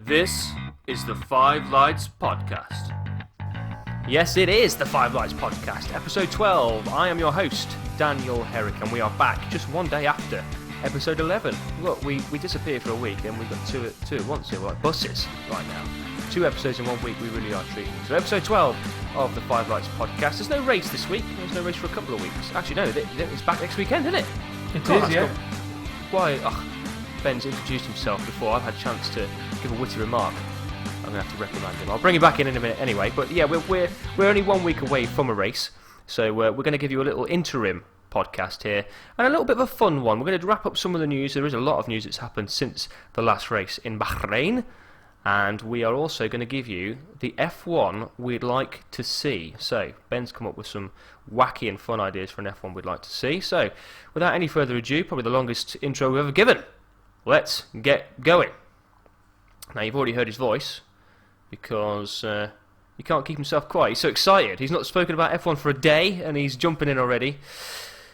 This is the Five Lights Podcast. Yes, it is the Five Lights Podcast, episode 12. I am your host, Daniel Herrick, and we are back just one day after episode 11. Look, we disappeared for a week, and we've got two at once here, like buses right now. 2 episodes in 1 week, we really are treating. So episode 12 of the Five Lights Podcast. There's no race this week. There's no race for a couple of weeks. Actually, no, it's back next weekend, isn't it? It is, yeah. Why? Ben's introduced himself before I've had a chance to give a witty remark. I'm going to have to reprimand him. I'll bring him back in a minute anyway. But yeah, we're only 1 week away from a race. So we're going to give you a little interim podcast here. And a little bit of a fun one. We're going to wrap up some of the news. There is a lot of news that's happened since the last race in Bahrain. And we are also going to give you the F1 we'd like to see. So Ben's come up with some wacky and fun ideas for an F1 we'd like to see. So without any further ado, probably the longest intro we've ever given. Let's get going. Now, you've already heard his voice, because he can't keep himself quiet. He's so excited. He's not spoken about F1 for a day, and he's jumping in already.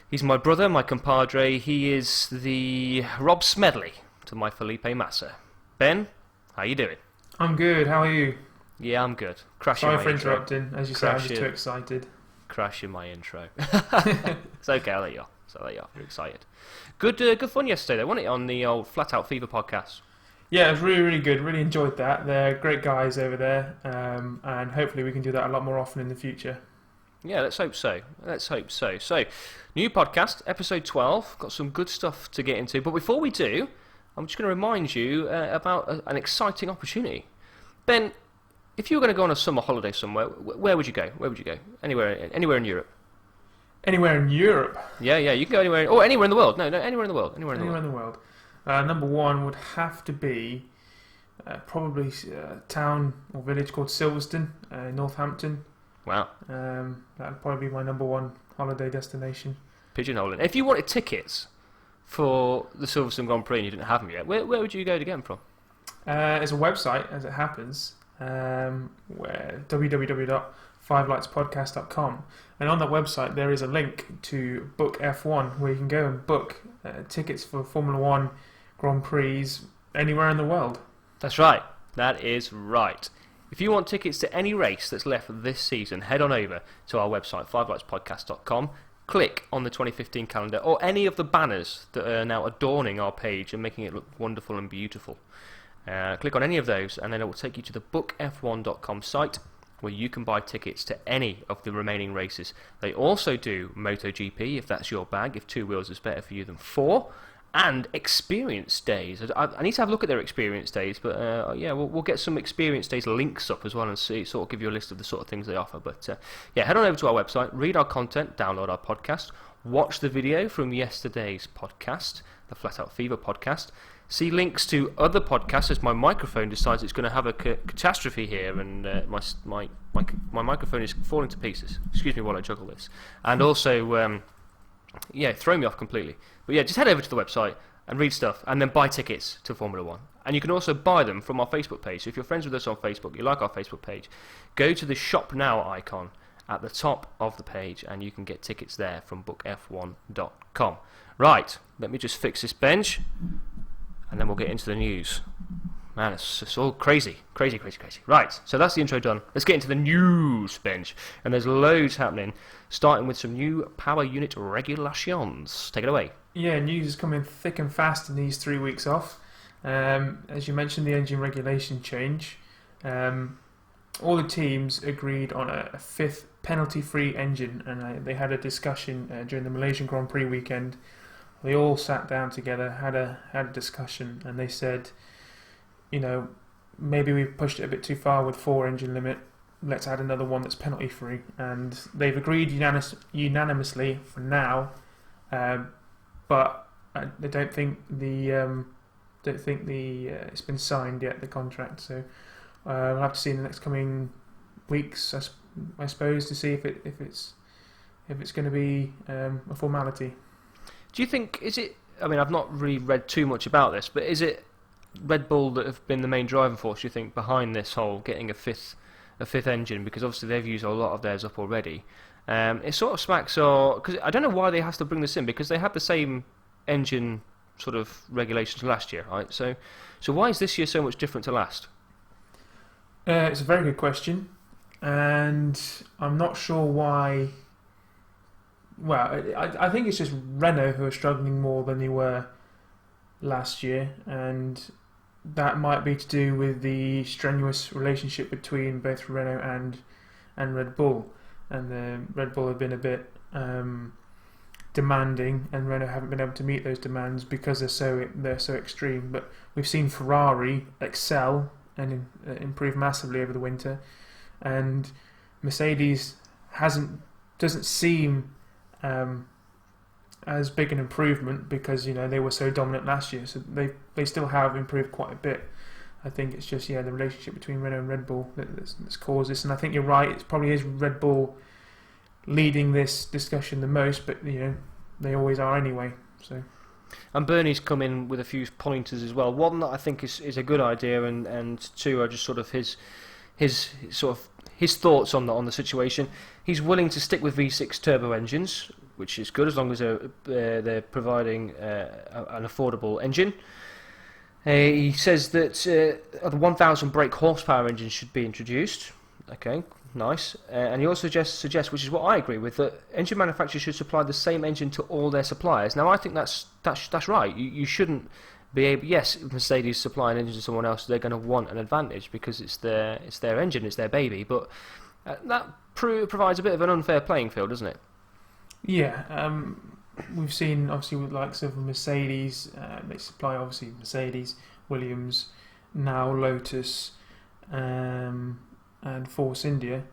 He's my brother, my compadre. He is the Rob Smedley to my Felipe Massa. Ben, how you doing? I'm good. How are you? Yeah, I'm good. Sorry for interrupting. As you said, I was too excited. Crashing my intro. It's okay, I'll let you off. You're excited. Good fun yesterday, though, wasn't it, on the old Flat Out Fever podcast? Yeah, it was really, really good. Really enjoyed that. They're great guys over there, and hopefully we can do that a lot more often in the future. Yeah, let's hope so. So, new podcast, episode 12. Got some good stuff to get into. But before we do, I'm just going to remind you about an exciting opportunity. Ben, if you were going to go on a summer holiday somewhere, where would you go? Anywhere in Europe. Anywhere in Europe? Yeah, you can go anywhere. Or anywhere in the world. No, anywhere in the world. Anywhere in the world. Number one would have to be probably a town or village called Silverstone, Northampton. Wow. That would probably be my number one holiday destination. Pigeonholing. If you wanted tickets for the Silverstone Grand Prix and you didn't have them yet, where would you go to get them from? It's a website, as it happens, where www.fivelightspodcast.com, and on that website there is a link to Book F1, where you can go and book tickets for Formula 1 Grand Prix anywhere in the world. That's right. That is right. If you want tickets to any race that's left this season, head on over to our website, fivelightspodcast.com. Click on the 2015 calendar or any of the banners that are now adorning our page and making it look wonderful and beautiful. Click on any of those, and then it will take you to the bookf1.com site, where you can buy tickets to any of the remaining races. They also do MotoGP, if that's your bag, if 2 wheels is better for you than 4, and experience days. I need to have a look at their experience days, but we'll get some experience days links up as well and sort of give you a list of the sort of things they offer. But head on over to our website, read our content, download our podcast, watch the video from yesterday's podcast, the Flat Out Fever podcast. See links to other podcasts as my microphone decides it's going to have a catastrophe here, and my microphone is falling to pieces. Excuse me while I juggle this. And also, throw me off completely. But yeah, just head over to the website and read stuff, and then buy tickets to Formula 1. And you can also buy them from our Facebook page. So if you're friends with us on Facebook, you like our Facebook page, go to the Shop Now icon at the top of the page, and you can get tickets there from bookf1.com. Right, let me just fix this bench, and then we'll get into the news. Man, it's all crazy. Right, so that's the intro done. Let's get into the news bench. And there's loads happening, starting with some new power unit regulations. Take it away. Yeah, news is coming thick and fast in these 3 weeks off. As you mentioned, the engine regulation change. All the teams agreed on a 5th penalty-free engine, and they had a discussion during the Malaysian Grand Prix weekend. They all sat down together, had a discussion, and they said, maybe we've pushed it a bit too far with 4 engine limit. Let's add another one that's penalty free, and they've agreed unanimously for now. But they don't think it's been signed yet, the contract. So we'll have to see in the next coming weeks, I suppose, to see if it's going to be a formality. Do you think, I've not really read too much about this, but is it Red Bull that have been the main driving force, you think, behind this whole getting a fifth engine? Because obviously they've used a lot of theirs up already. It sort of smacks, because I don't know why they have to bring this in, because they had the same engine sort of regulations last year, right? So why is this year so much different to last? It's a very good question, and I'm not sure why. Well, I think it's just Renault who are struggling more than they were last year, and that might be to do with the strenuous relationship between both Renault and Red Bull. And Red Bull have been a bit demanding, and Renault haven't been able to meet those demands because they're so extreme. But we've seen Ferrari excel and improve massively over the winter, and Mercedes doesn't seem as big an improvement because they were so dominant last year. So they still have improved quite a bit. I think it's just the relationship between Renault and Red Bull that's caused this. And I think you're right. It probably is Red Bull leading this discussion the most, but they always are anyway. So. And Bernie's come in with a few pointers as well. One that I think is a good idea, and two are just sort of his thoughts on the situation. He's willing to stick with V6 turbo engines, which is good as long as they're providing an affordable engine. He says that the 1,000 brake horsepower engines should be introduced. Okay, nice. And he also suggests, which is what I agree with, that engine manufacturers should supply the same engine to all their suppliers. Now, I think that's right. You shouldn't be able. Yes, if Mercedes supply an engine to someone else, they're going to want an advantage because it's their engine, it's their baby. But that provides a bit of an unfair playing field, doesn't it? Yeah. We've seen, obviously, with the likes of Mercedes, they supply, obviously, Mercedes, Williams, now Lotus, and Force India.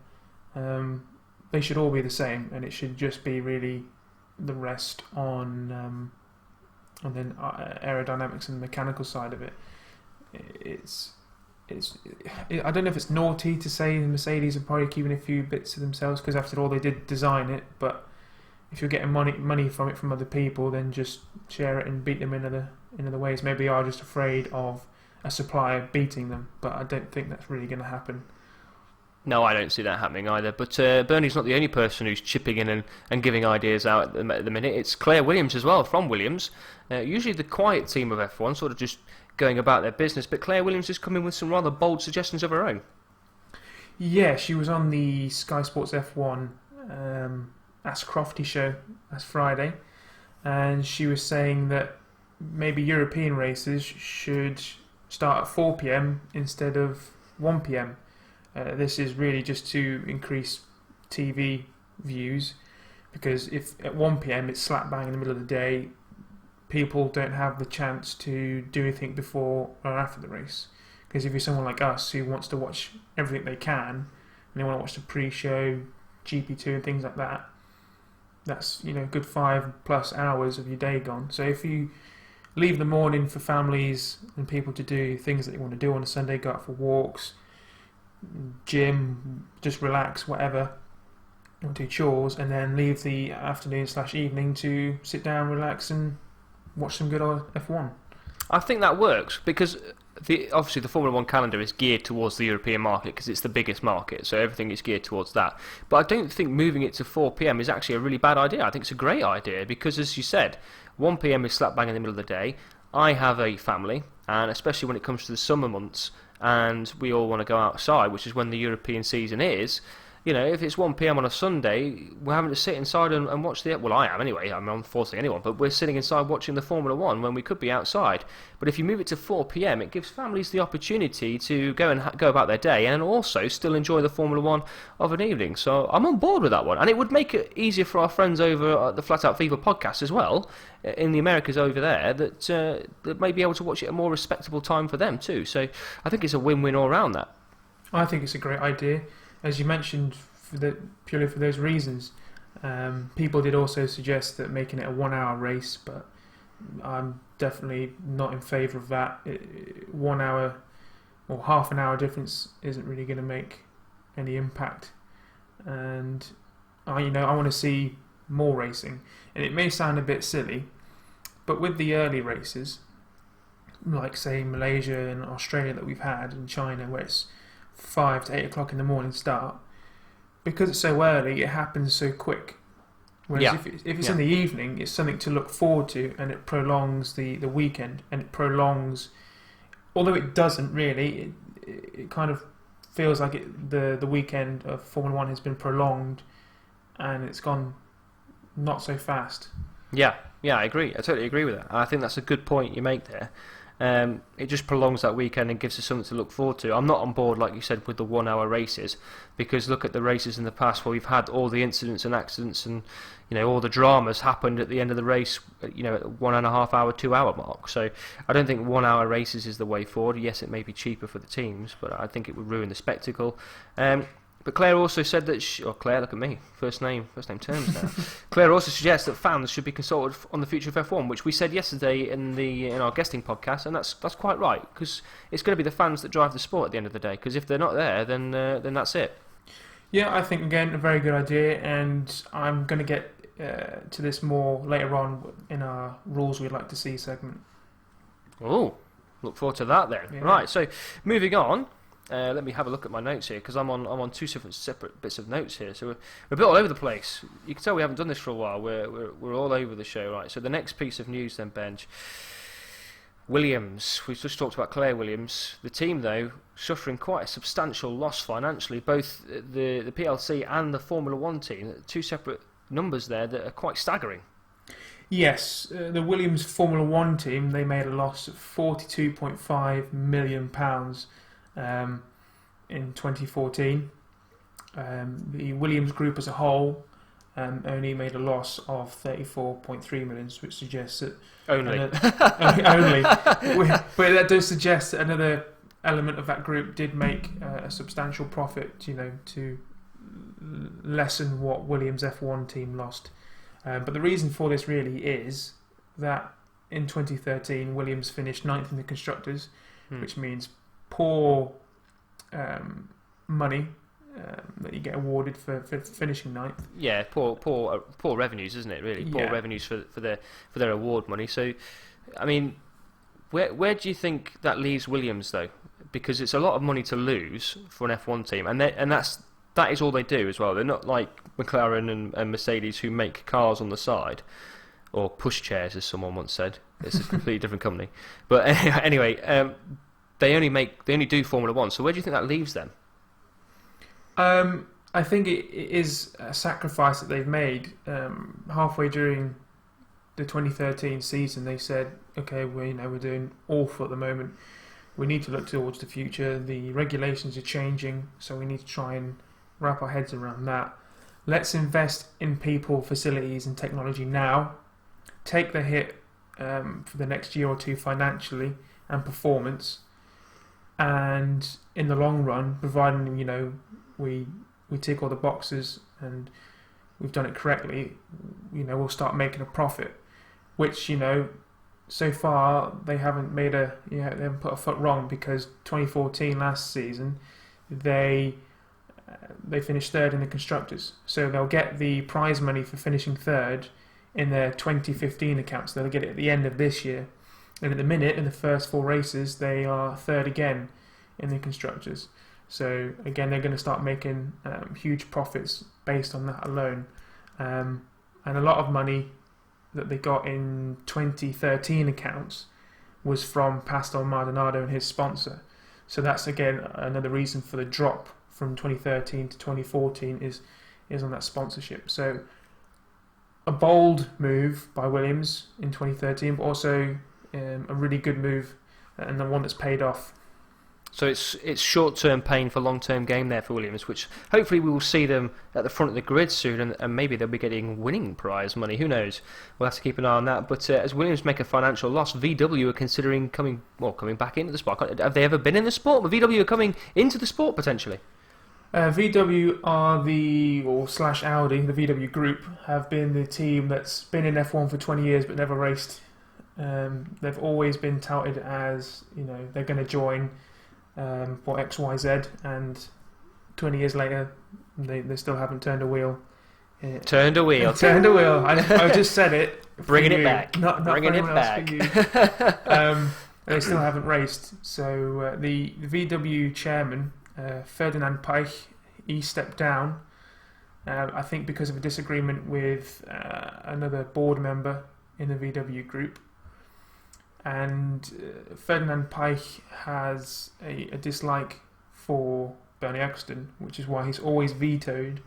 They should all be the same, and it should just be really the rest on and then aerodynamics and the mechanical side of it. I don't know if it's naughty to say the Mercedes are probably keeping a few bits to themselves, because after all, they did design it, but if you're getting money from it from other people, then just share it and beat them in other ways. Maybe they are just afraid of a supplier beating them, but I don't think that's really going to happen. No, I don't see that happening either. But Bernie's not the only person who's chipping in and giving ideas out at the minute. It's Claire Williams as well, from Williams. Usually the quiet team of F1, sort of just going about their business, but Claire Williams has come in with some rather bold suggestions of her own. Yeah, she was on the Sky Sports F1 Ask Crofty show last Friday, and she was saying that maybe European races should start at 4 p.m. instead of 1 p.m. This is really just to increase TV views, because if at 1 p.m. it's slap bang in the middle of the day, people don't have the chance to do anything before or after the race. Because if you're someone like us who wants to watch everything they can, and they want to watch the pre-show, GP2 and things like that, that's a good 5+ hours of your day gone. So if you leave the morning for families and people to do things that they want to do on a Sunday, go out for walks, gym, just relax, whatever, or do chores, and then leave the afternoon/evening to sit down, relax, and watch some good old F1. I think that works because obviously the Formula 1 calendar is geared towards the European market because it's the biggest market, so everything is geared towards that. But I don't think moving it to 4 p.m. is actually a really bad idea. I think it's a great idea because, as you said, 1 p.m. is slap bang in the middle of the day. I have a family, and especially when it comes to the summer months, and we all want to go outside, which is when the European season is. If it's 1 p.m. on a Sunday, we're having to sit inside and watch well, I am anyway, I'm not forcing anyone, but we're sitting inside watching the Formula 1 when we could be outside. But if you move it to 4 p.m, it gives families the opportunity to go about their day and also still enjoy the Formula 1 of an evening. So I'm on board with that one, and it would make it easier for our friends over at the Flat Out Fever podcast as well, in the Americas over there, that may be able to watch it at a more respectable time for them too. So I think it's a win-win all around that. I think it's a great idea. As you mentioned, purely for those reasons. People did also suggest that making it a 1 hour race, but I'm definitely not in favour of that. 1 hour or half an hour difference isn't really going to make any impact, and I want to see more racing. And it may sound a bit silly, but with the early races, like say Malaysia and Australia that we've had, and China, where it's 5 to 8 o'clock in the morning start, because it's so early, it happens so quick. Whereas if it's in the evening, it's something to look forward to, and it prolongs the weekend, and it prolongs, although it doesn't really, it kind of feels like the weekend of Formula One has been prolonged, and it's gone not so fast. Yeah, I agree. I totally agree with that. And I think that's a good point you make there. It just prolongs that weekend and gives us something to look forward to. I'm not on board, like you said, with the 1 hour races, because look at the races in the past where we've had all the incidents and accidents and all the dramas happened at the end of the race, at 1.5 hour, 2 hour mark. So I don't think 1 hour races is the way forward. Yes, it may be cheaper for the teams, but I think it would ruin the spectacle. But Claire also said that Claire, look at me, first name terms now. Claire also suggests that fans should be consulted on the future of F1, which we said yesterday in our guesting podcast, and that's quite right, because it's going to be the fans that drive the sport at the end of the day. Because if they're not there, then that's it. Yeah, I think again a very good idea, and I'm going to get to this more later on in our rules we'd like to see segment. Oh, look forward to that then. Yeah. Right, so moving on. Let me have a look at my notes here, because I'm on two separate bits of notes here, so we're a bit all over the place. You can tell we haven't done this for a while. We're all over the show, right? So the next piece of news then, Benj. Williams. We've just talked about Claire Williams. The team, though, suffering quite a substantial loss financially. Both the PLC and the Formula One team. Two separate numbers there that are quite staggering. Yes, the Williams Formula One team, they made a loss of £42.5 million. In 2014. The Williams Group as a whole only made a loss of 34.3 million, which suggests that only, but that does suggest that another element of that group did make a substantial profit, to lessen what Williams F1 team lost. But the reason for this really is that in 2013 Williams finished 9th in the constructors, which means poor money that you get awarded for finishing 9th. Yeah, poor revenues, isn't it? Really, poor revenues for their award money. So, I mean, where do you think that leaves Williams though? Because it's a lot of money to lose for an F1 team, and that is all they do as well. They're not like McLaren and Mercedes who make cars on the side. Or push chairs, as someone once said. It's a completely different company. But anyway, they only do Formula One. So where do you think that leaves them? I think it is a sacrifice that they've made. Halfway during the 2013 season, they said, "Okay, we're doing awful at the moment. We need to look towards the future. The regulations are changing, so we need to try and wrap our heads around that. Let's invest in people, facilities, and technology now. Take the hit for the next year or two financially and performance, and in the long run, providing we tick all the boxes and we've done it correctly, we'll start making a profit." Which so far they haven't made they haven't put a foot wrong, because 2014 last season they finished third in the constructors, so they'll get the prize money for finishing third in their 2015 accounts. They'll get it at the end of this year, and at the minute, in the first 4 races, they are third again in the constructors. So again, they're going to start making huge profits based on that alone, and a lot of money that they got in 2013 accounts was from Pastor Maldonado and his sponsor. So that's again another reason for the drop from 2013 to 2014 is on that sponsorship. So a bold move by Williams in 2013, but also a really good move, and the one that's paid off. So it's short-term pain for long-term gain there for Williams, which hopefully we will see them at the front of the grid soon, and maybe they'll be getting winning prize money. Who knows? We'll have to keep an eye on that. But as Williams make a financial loss, VW are considering coming back into the sport. Have they ever been in the sport? But VW are coming into the sport potentially. VW are / Audi, the VW group, have been the team that's been in F1 for 20 years but never raced. They've always been touted as, they're going to join XYZ, and 20 years later, they still haven't turned a wheel. Turned a wheel. I just said it. Bringing it back. Not bringing it back. They still haven't raced. So the VW chairman, Ferdinand Peich, he stepped down, I think because of a disagreement with another board member in the VW group. And Ferdinand Peich has a dislike for Bernie Ecclestone, which is why he's always vetoed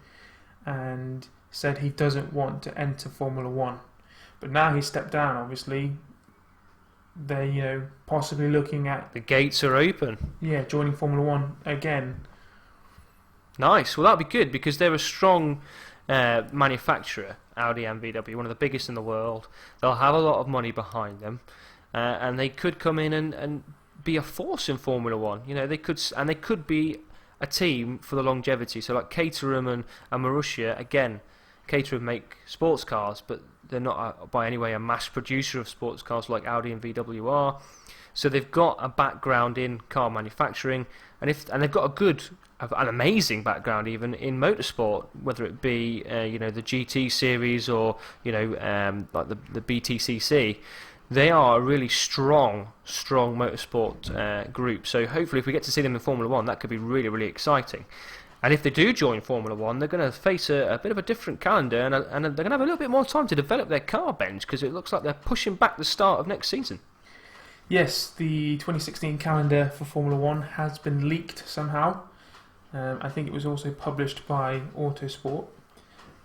and said he doesn't want to enter Formula One. But now he's stepped down, obviously. They're, possibly looking at... The gates are open. Yeah, joining Formula One again. Nice. Well, that'd be good because they're a strong manufacturer, Audi and VW, one of the biggest in the world. They'll have a lot of money behind them, and they could come in and be a force in Formula One. They could be a team for the longevity. So like Caterham and Marussia, again, Caterham make sports cars, but they're not by any way a mass producer of sports cars like Audi and VW are. So they've got a background in car manufacturing, and they've got an amazing background even in motorsport, whether it be the GT series or like the BTCC. They are a really strong motorsport group. So hopefully, if we get to see them in Formula One, that could be really, really exciting. And if they do join Formula One, they're going to face a bit of a different calendar, and they're going to have a little bit more time to develop their car bench because it looks like they're pushing back the start of next season. Yes, the 2016 calendar for Formula One has been leaked somehow. I think it was also published by Autosport.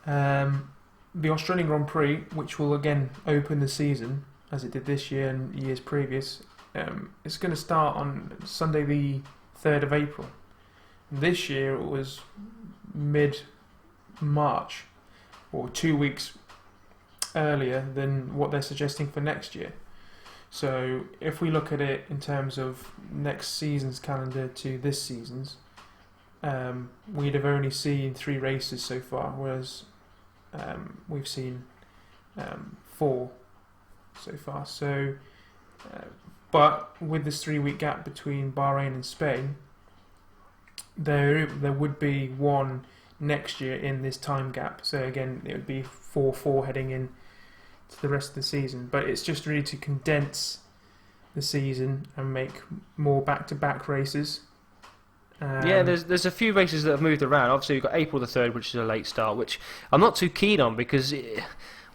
The Australian Grand Prix, which will again open the season, as it did this year and years previous, it's going to start on Sunday the 3rd of April. This year it was mid-March, or 2 weeks earlier than what they're suggesting for next year. So if we look at it in terms of next season's calendar to this season's, we'd have only seen 3 races so far, whereas we've seen 4 so far. So, but with this 3-week gap between Bahrain and Spain, there would be one next year in this time gap. So again, it would be 4-4 heading in to the rest of the season. But it's just really to condense the season and make more back-to-back races. Yeah, there's a few races that have moved around. Obviously, you've got April the 3rd, which is a late start, which I'm not too keen on because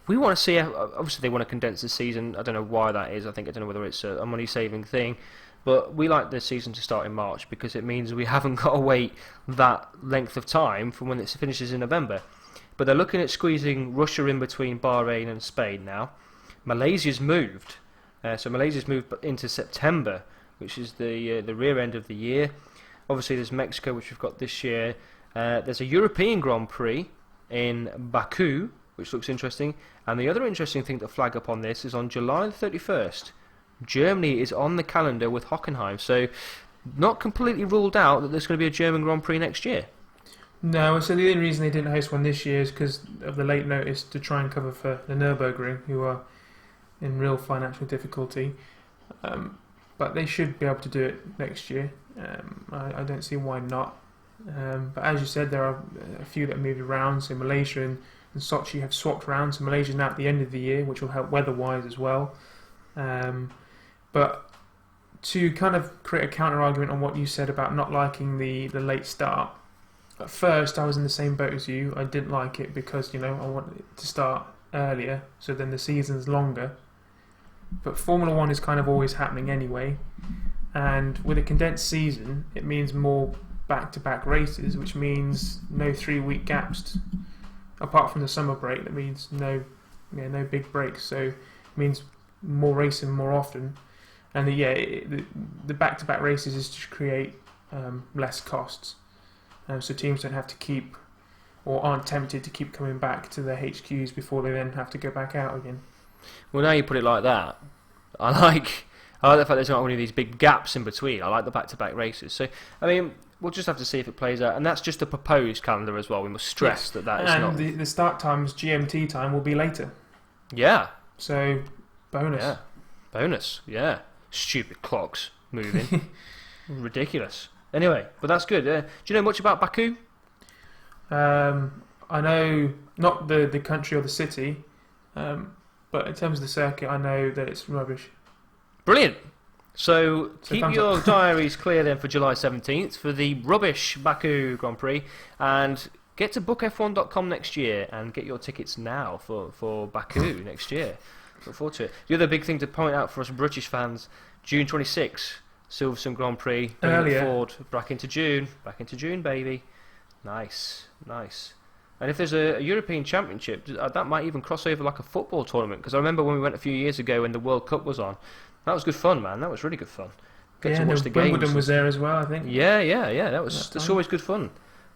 we want to see. Obviously, they want to condense the season. I don't know why that is. I don't know whether it's a money-saving thing, but we like the season to start in March because it means we haven't got to wait that length of time from when it finishes in November. But they're looking at squeezing Russia in between Bahrain and Spain now. Malaysia's moved, so Malaysia's moved into September, which is the rear end of the year. Obviously, there's Mexico, which we've got this year. There's a European Grand Prix in Baku, which looks interesting. And the other interesting thing to flag up on this is on July 31st, Germany is on the calendar with Hockenheim. So, not completely ruled out that there's going to be a German Grand Prix next year. No, so the only reason they didn't host one this year is because of the late notice to try and cover for the Nürburgring, who are in real financial difficulty. But they should be able to do it next year. I don't see why not. But as you said, there are a few that moved around. So Malaysia and Sochi have swapped around. So Malaysia's now at the end of the year, which will help weather-wise as well. But to kind of create a counter-argument on what you said about not liking the late start, at first I was in the same boat as you. I didn't like it because, I wanted it to start earlier, so then the season's longer. But Formula One is kind of always happening anyway. And with a condensed season, it means more back-to-back races, which means no 3-week gaps. Apart from the summer break, that means no big breaks. So it means more racing more often. And the back-to-back races is to create less costs. So teams don't have to keep, or aren't tempted to keep coming back to their HQs before they then have to go back out again. Well, now you put it like that, I like the fact there's not only these big gaps in between. I like the back-to-back races. So, we'll just have to see if it plays out. And that's just a proposed calendar as well. We must stress that is not... And the start times, GMT time, will be later. Yeah. So, bonus. Yeah. Bonus, yeah. Stupid clocks moving. Ridiculous. Anyway, but that's good. Do you know much about Baku? I know, not the country or the city, but in terms of the circuit, I know that it's rubbish. Brilliant. So keep your diaries clear then for July 17th for the rubbish Baku Grand Prix, and get to bookf1.com next year and get your tickets now for Baku next year. Look forward to it. The other big thing to point out for us British fans, June 26th, Silverstone Grand Prix, bringing Earlier. it forward back into June, baby. Nice. And if there's a European Championship, that might even cross over like a football tournament. Because I remember when we went a few years ago when the World Cup was on, that was good fun, man. That was really good fun. Get to watch the games. Wimbledon was there as well, I think. Yeah. That's always good fun.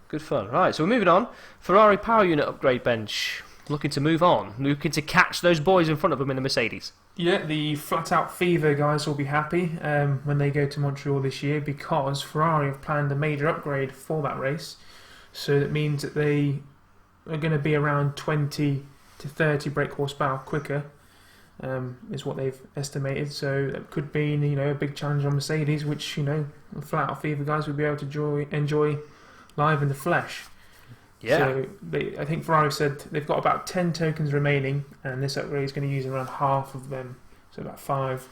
Good fun. Right, so we're moving on. Ferrari power unit upgrade bench. Looking to move on. Looking to catch those boys in front of them in the Mercedes. Yeah, the Flat Out Fever guys will be happy when they go to Montreal this year, because Ferrari have planned a major upgrade for that race. So that means that they are going to be around 20 to 30 brake horsepower quicker, is what they've estimated. So that could mean, a big challenge on Mercedes, which, the Flat Out Fever guys will be able to enjoy live in the flesh. Yeah. So I think Ferrari said they've got about 10 tokens remaining, and this upgrade is going to use around half of them, so about 5.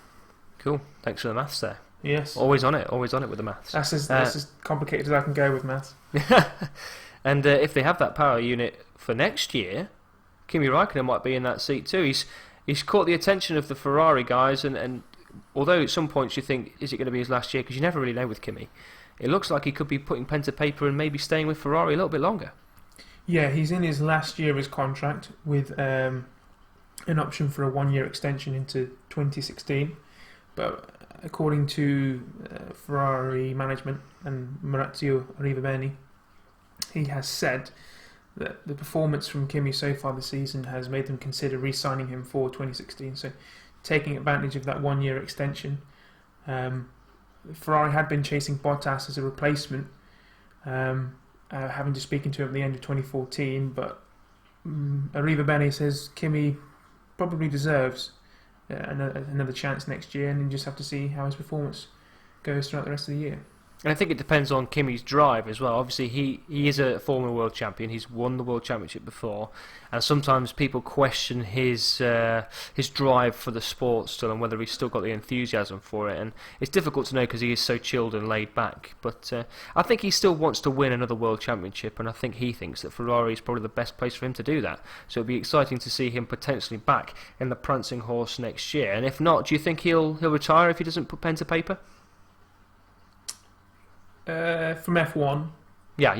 Cool. Thanks for the maths there. Yes. Always on it with the maths. That's as complicated as I can go with maths. And if they have that power unit for next year, Kimi Raikkonen might be in that seat too. He's caught the attention of the Ferrari guys, and although at some points you think, is it going to be his last year? Because you never really know with Kimi. It looks like he could be putting pen to paper and maybe staying with Ferrari a little bit longer. Yeah, he's in his last year of his contract with an option for a 1-year extension into 2016. But according to Ferrari management and Maurizio Arrivabene, he has said that the performance from Kimi so far this season has made them consider re-signing him for 2016. So taking advantage of that 1-year extension. Ferrari had been chasing Bottas as a replacement, having to speaking to him at the end of 2014, but Arrivabene says Kimi probably deserves another chance next year, and you just have to see how his performance goes throughout the rest of the year. And I think it depends on Kimi's drive as well. Obviously, he is a former world champion. He's won the world championship before, and sometimes people question his drive for the sport still, and whether he's still got the enthusiasm for it. And it's difficult to know because he is so chilled and laid back. But I think he still wants to win another world championship, and I think he thinks that Ferrari is probably the best place for him to do that. So it'll be exciting to see him potentially back in the prancing horse next year. And if not, do you think he'll retire if he doesn't put pen to paper? From F1, yeah.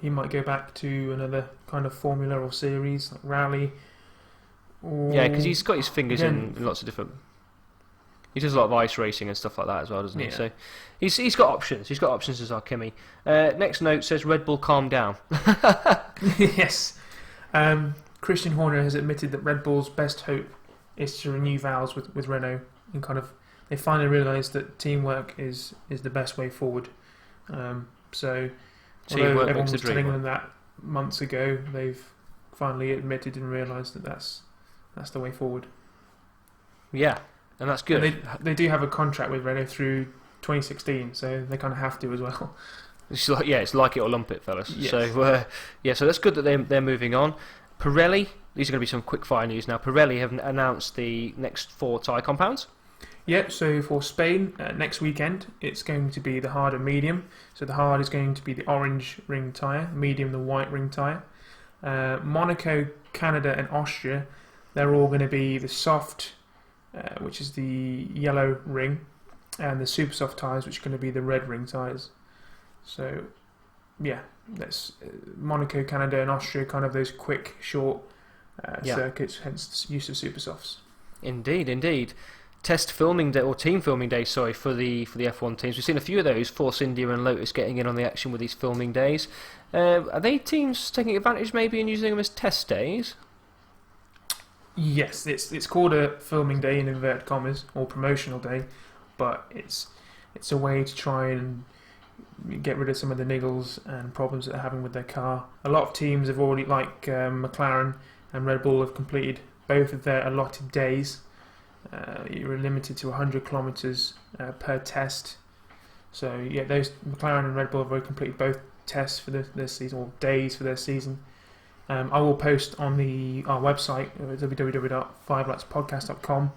He might go back to another kind of Formula or series like rally. Yeah, because he's got his fingers in lots of different. He does a lot of ice racing and stuff like that as well, doesn't he? Yeah. So he's got options. He's got options as our Kimi. Next note says Red Bull calm down. Yes. Christian Horner has admitted that Red Bull's best hope is to renew vows with Renault, and kind of they finally realised that teamwork is the best way forward. So although everyone was telling them that months ago, they've finally admitted and realised that that's the way forward. Yeah, and that's good. And they do have a contract with Renault through 2016, so they kind of have to as well. It's like it or lump it, fellas. Yes. So so that's good that they're moving on. Pirelli, these are going to be some quick fire news now. Pirelli have announced the next 4 tyre compounds. Yep, so for Spain, next weekend, it's going to be the hard and medium. So the hard is going to be the orange ring tyre, medium the white ring tyre. Monaco, Canada and Austria, they're all going to be the soft, which is the yellow ring, and the super soft tyres, which are going to be the red ring tyres. So, yeah, that's Monaco, Canada and Austria, kind of those quick, short circuits, hence the use of super softs. Indeed. Test filming day, or team filming day, sorry, for the F1 teams. We've seen a few of those, Force India and Lotus getting in on the action with these filming days. Are they teams taking advantage maybe and using them as test days? Yes, it's called a filming day in inverted commas, or promotional day, but it's a way to try and get rid of some of the niggles and problems that they're having with their car. A lot of teams have already, like McLaren and Red Bull, have completed both of their allotted days. You're limited to 100 kilometres per test. So yeah, those McLaren and Red Bull have already completed both tests for their season, or days for their season. I will post on our website, www.5lapspodcast.com,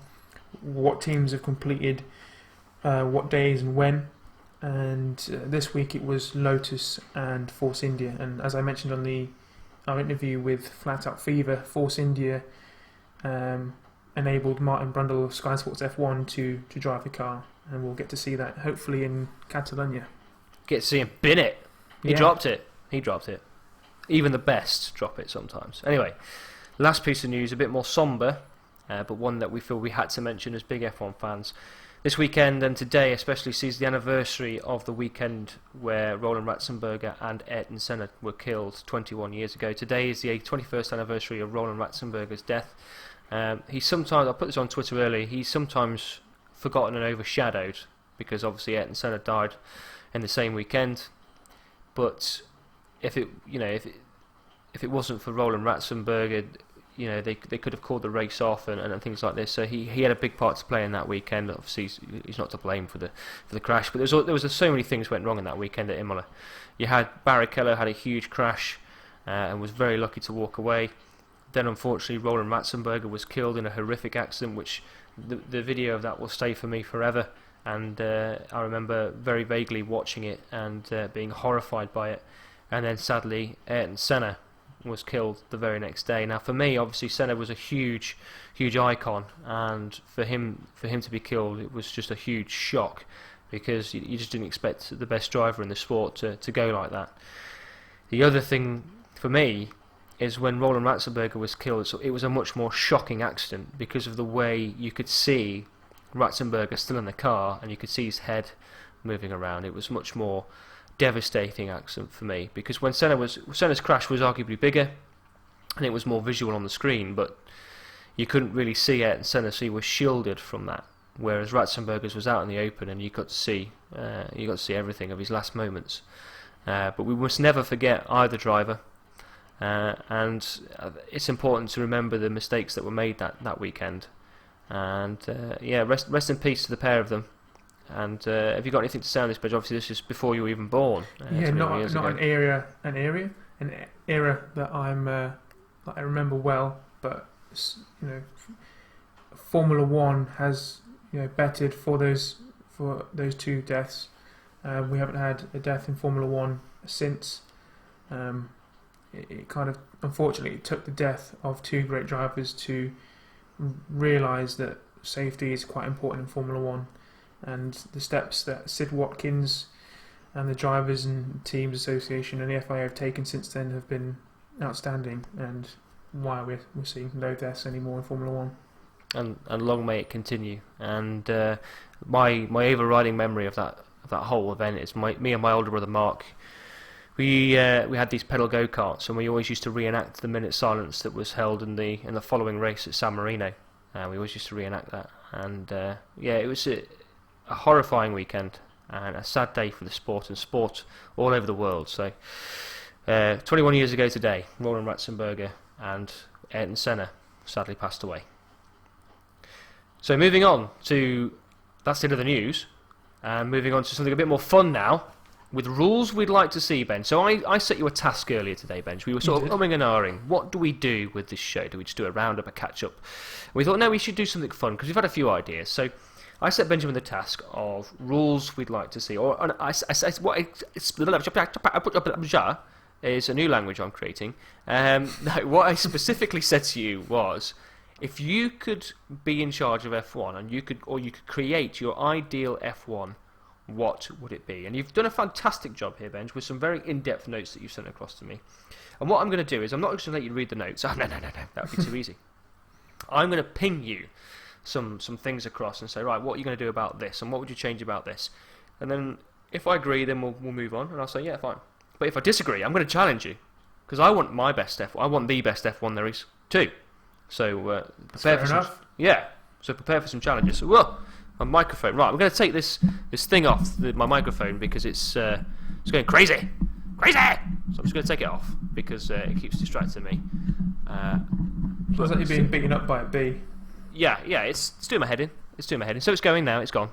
what teams have completed what days and when. And this week it was Lotus and Force India. And as I mentioned on our interview with Flat Out Fever, Force India enabled Martin Brundle of Sky Sports F1 to drive the car, and we'll get to see that hopefully in Catalonia. Get to see him bin it. He Yeah. dropped it. He dropped it. Even the best drop it sometimes. Anyway, last piece of news, a bit more sombre, but one that we feel we had to mention as big F1 fans. This weekend and today especially sees the anniversary of the weekend where Roland Ratzenberger and Ayrton Senna were killed 21 years ago. Today is the 21st anniversary of Roland Ratzenberger's death. He's sometimes, I put this on Twitter earlier, he's sometimes forgotten and overshadowed because obviously Ayrton Senna died in the same weekend. But if it wasn't for Roland Ratzenberger, they could have called the race off and things like this. So he had a big part to play in that weekend. Obviously, he's not to blame for the crash. But there was so many things went wrong in that weekend at Imola. You had Barrichello had a huge crash and was very lucky to walk away. Then unfortunately, Roland Ratzenberger was killed in a horrific accident, which the video of that will stay for me forever. And I remember very vaguely watching it and being horrified by it. And then sadly, Ayrton Senna was killed the very next day. Now, for me, obviously, Senna was a huge icon, and for him to be killed, it was just a huge shock because you just didn't expect the best driver in the sport to go like that. The other thing for me is when Roland Ratzenberger was killed, so it was a much more shocking accident because of the way you could see Ratzenberger still in the car and you could see his head moving around. It was much more devastating accident for me because when Senna's crash was arguably bigger and it was more visual on the screen, but you couldn't really see it, and Senna was shielded from that, whereas Ratzenberger's was out in the open and you got to see everything of his last moments. But we must never forget either driver, and it's important to remember the mistakes that were made that weekend. And rest in peace to the pair of them. And have you got anything to say on this, Bedge? Obviously, this is before you were even born. Not an era that I remember well. But Formula One has betted for those two deaths. We haven't had a death in Formula One since. It kind of unfortunately took the death of two great drivers to realise that safety is quite important in Formula One. And the steps that Sid Watkins and the Drivers and Teams Association and the FIA have taken since then have been outstanding, and why we're seeing no deaths anymore in Formula One. And long may it continue. And my overriding memory of that whole event is me and my older brother Mark. We had these pedal go-karts, and we always used to reenact the minute silence that was held in the following race at San Marino. We always used to reenact that, and it was a horrifying weekend and a sad day for the sport and sport all over the world. So 21 years ago today, Roland Ratzenberger and Ayrton Senna sadly passed away. So moving on to, that's the end of the news, and moving on to something a bit more fun now, with rules we'd like to see, Ben. So I set you a task earlier today, Ben. We were sort of umming and ahhing. What do we do with this show? Do we just do a roundup, a catch-up? We thought, no, we should do something fun, because we've had a few ideas. So I set Benjamin the task of rules we'd like to see. Is a new language I'm creating. No, what I specifically said to you was, if you could be in charge of F1 and you could create your ideal F1, what would it be? And you've done a fantastic job here, Benj, with some very in-depth notes that you've sent across to me. And what I'm going to do is, I'm not just going to let you read the notes. Oh, no, that would be too easy. I'm going to ping you some things across and say, right, what are you going to do about this? And what would you change about this? And then if I agree, then we'll move on. And I'll say, yeah, fine. But if I disagree, I'm going to challenge you. Because I want my best F1. I want the best F1 there is too. So prepare for some challenges. So, my microphone. Right, we're going to take this thing off my microphone because it's going crazy. So I'm just going to take it off because it keeps distracting me. Looks like you're being beaten up by a bee. Yeah, it's doing my head in. So it's going now. It's gone.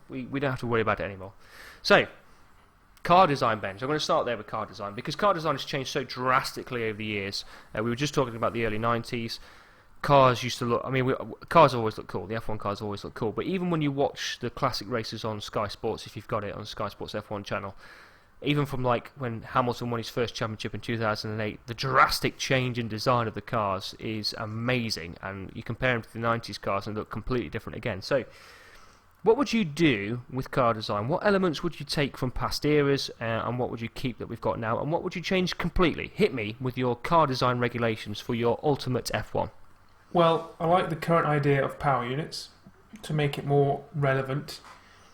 We don't have to worry about it anymore. So, car design, Ben. So I'm going to start there with car design because car design has changed so drastically over the years. We were just talking about the early 90s. Cars used to look... cars always look cool. The F1 cars always look cool. But even when you watch the classic races on Sky Sports, if you've got it on Sky Sports F1 channel, even from like when Hamilton won his first championship in 2008, the drastic change in design of the cars is amazing, and you compare them to the 90s cars and they look completely different again. So what would you do with car design? What elements would you take from past eras, and what would you keep that we've got now, and what would you change completely? Hit me with your car design regulations for your ultimate F1. Well, I like the current idea of power units to make it more relevant.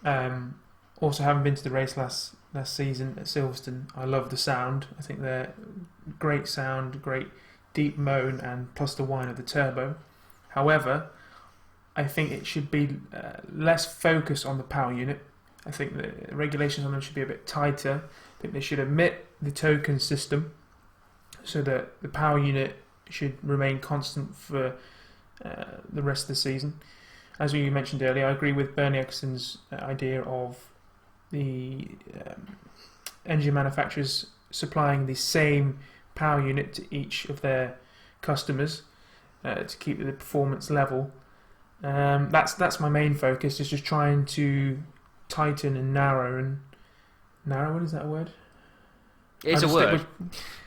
Also, having been to the race last season at Silverstone, I love the sound. I think they're great sound, great deep moan, and plus the whine of the turbo. However, I think it should be less focus on the power unit. I think the regulations on them should be a bit tighter. I think they should omit the token system so that the power unit should remain constant for the rest of the season. As you mentioned earlier, I agree with Bernie Eccleston's idea of the engine manufacturers supplying the same power unit to each of their customers to keep the performance level. That's my main focus, is just trying to tighten and narrow. What is that a word? It's a word.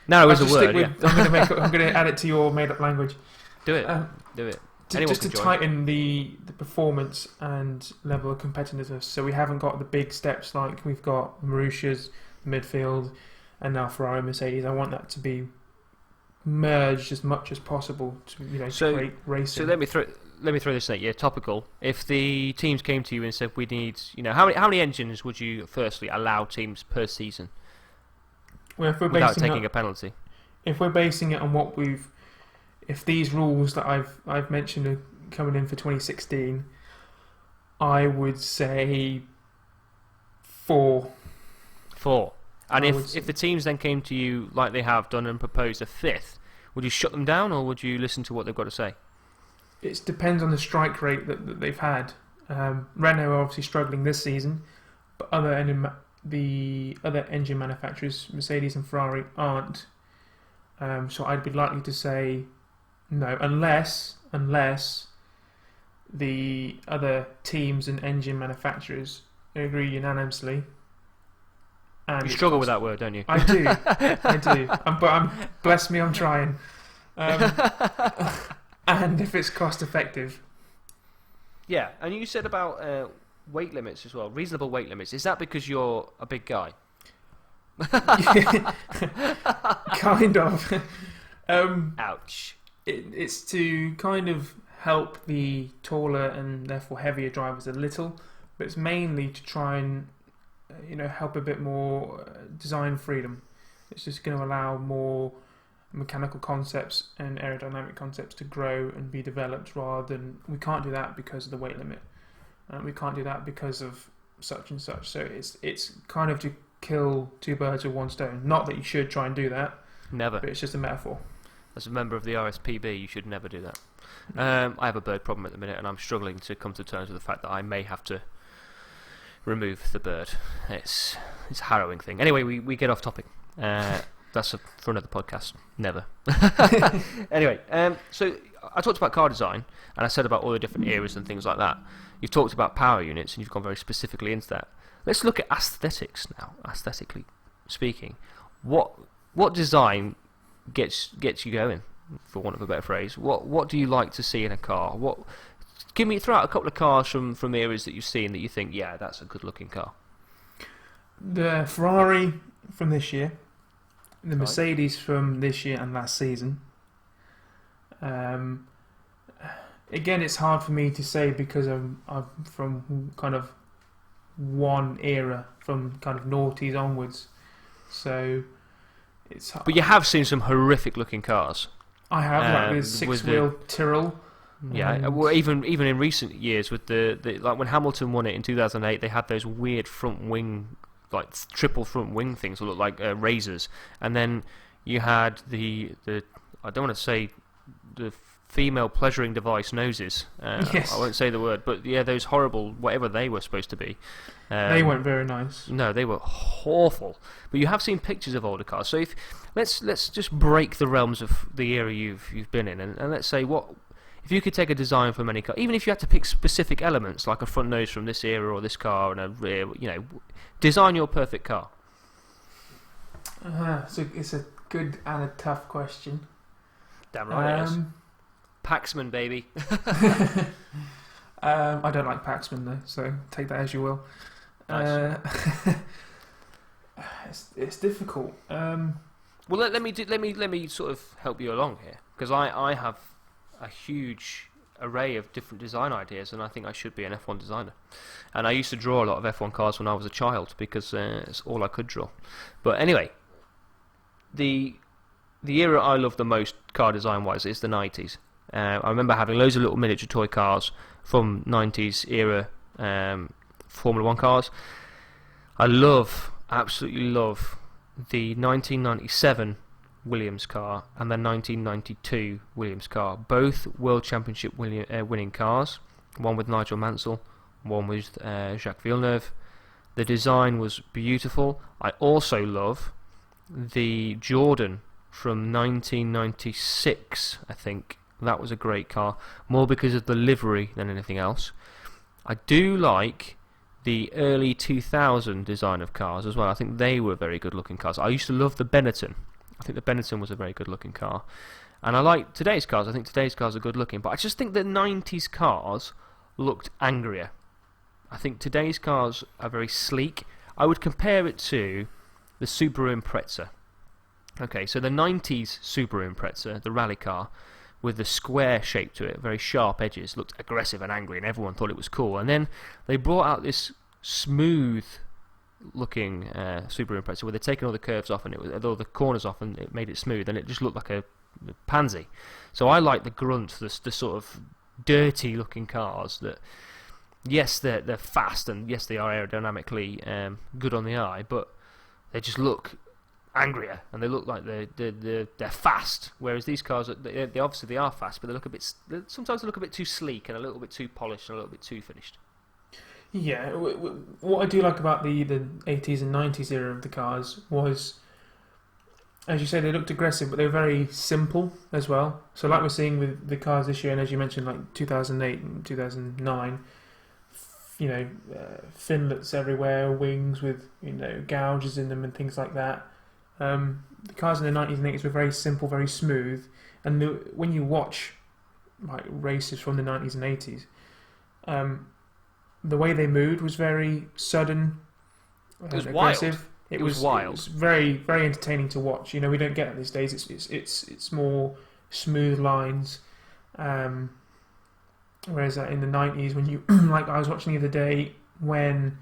Narrow is a word. Yeah. I'm going to add it to your made-up language. Do it. Do it. Just to tighten the performance and level of competitiveness, so we haven't got the big steps like we've got Marussia's midfield and now Ferrari and Mercedes. I want that to be merged as much as possible to create racing. So let me throw this at you. Topical. If the teams came to you and said we need, how many engines would you firstly allow teams per season? Well, if we're without taking a penalty. If we're basing it on if these rules that I've mentioned are coming in for 2016, I would say 4. 4. And if the teams then came to you like they have done and proposed a 5th, would you shut them down or would you listen to what they've got to say? It depends on the strike rate that they've had. Renault are obviously struggling this season, but the other engine manufacturers, Mercedes and Ferrari, aren't. So I'd be likely to say no, unless the other teams and engine manufacturers agree unanimously. And you struggle with that word, don't you? I do. But bless me, I'm trying. And if it's cost effective. Yeah, and you said about weight limits as well, reasonable weight limits. Is that because you're a big guy? Kind of. Ouch. It's to kind of help the taller and therefore heavier drivers a little, but it's mainly to try and help a bit more design freedom. It's just going to allow more mechanical concepts and aerodynamic concepts to grow and be developed, rather than we can't do that because of the weight limit, we can't do that because of such and such. So it's kind of to kill two birds with one stone. Not that you should try and do that, never, but it's just a metaphor. As a member of the RSPB, you should never do that. I have a bird problem at the minute, and I'm struggling to come to terms with the fact that I may have to remove the bird. It's a harrowing thing. Anyway, we get off topic. That's for another podcast. Never. Anyway, so I talked about car design, and I said about all the different eras and things like that. You've talked about power units, and you've gone very specifically into that. Let's look at aesthetics now. Aesthetically speaking, what design gets you going, for want of a better phrase? What do you like to see in a car? Throw out a couple of cars from eras that you've seen that you think, yeah, that's a good looking car. The Ferrari from this year, the Mercedes from this year and last season. Again, it's hard for me to say because I'm from kind of one era, from kind of noughties onwards, so it's hard. But you have seen some horrific looking cars. I have, like the six-wheel Tyrrell. Yeah, well, even in recent years with the like when Hamilton won it in 2008, they had those weird front wing, like triple front wing things that look like razors, and then you had the I don't want to say the female pleasuring device noses. Yes. I won't say the word, but yeah, those horrible whatever they were supposed to be. They weren't very nice. No, they were awful. But you have seen pictures of older cars. So let's just break the realms of the era you've been in, and let's say if you could take a design from any car, even if you had to pick specific elements like a front nose from this era or this car and a rear, design your perfect car. So it's a good and a tough question. Damn right it is. Paxman, baby. I don't like Paxman though, so take that as you will. Nice. It's difficult. Well, let me sort of help you along here, because I have a huge array of different design ideas, and I think I should be an F1 designer. And I used to draw a lot of F1 cars when I was a child because it's all I could draw. But anyway, the era I love the most car design wise is the 90s. I remember having loads of little miniature toy cars from 90s era Formula 1 cars. I absolutely love the 1997 Williams car and the 1992 Williams car. Both World Championship winning cars. One with Nigel Mansell, one with Jacques Villeneuve. The design was beautiful. I also love the Jordan from 1996, I think. That was a great car, more because of the livery than anything else. I do like the early 2000 design of cars as well. I think they were very good looking cars. I used to love the Benetton. I think the Benetton was a very good looking car. And I like today's cars. I think today's cars are good looking. But I just think the 90s cars looked angrier. I think today's cars are very sleek. I would compare it to the Subaru Impreza. Okay, so the 90s Subaru Impreza, the rally car, with the square shape to it, very sharp edges, looked aggressive and angry, and everyone thought it was cool. And then they brought out this smooth-looking Subaru Impreza, where they'd taken all the curves off and all the corners off, and it made it smooth, and it just looked like a pansy. So I like the grunt, the sort of dirty-looking cars that, yes, they're fast, and yes, they are aerodynamically good on the eye, but they just look angrier, and they look like they're fast. Whereas these cars, they obviously they are fast, but sometimes they look a bit too sleek and a little bit too polished and a little bit too finished. Yeah, what I do like about the 80s and 90s era of the cars was, as you say, they looked aggressive, but they were very simple as well. So like we're seeing with the cars this year, and as you mentioned, like 2008 and 2009, finlets everywhere, wings with gouges in them and things like that. The cars in the 90s and 80s were very simple, very smooth, and when you watch like races from the 90s and 80s, the way they moved was very sudden, it was aggressive. Wild. It was wild. It was very, very entertaining to watch. We don't get that these days. It's more smooth lines. Whereas in the 90s, when you like I was watching the other day when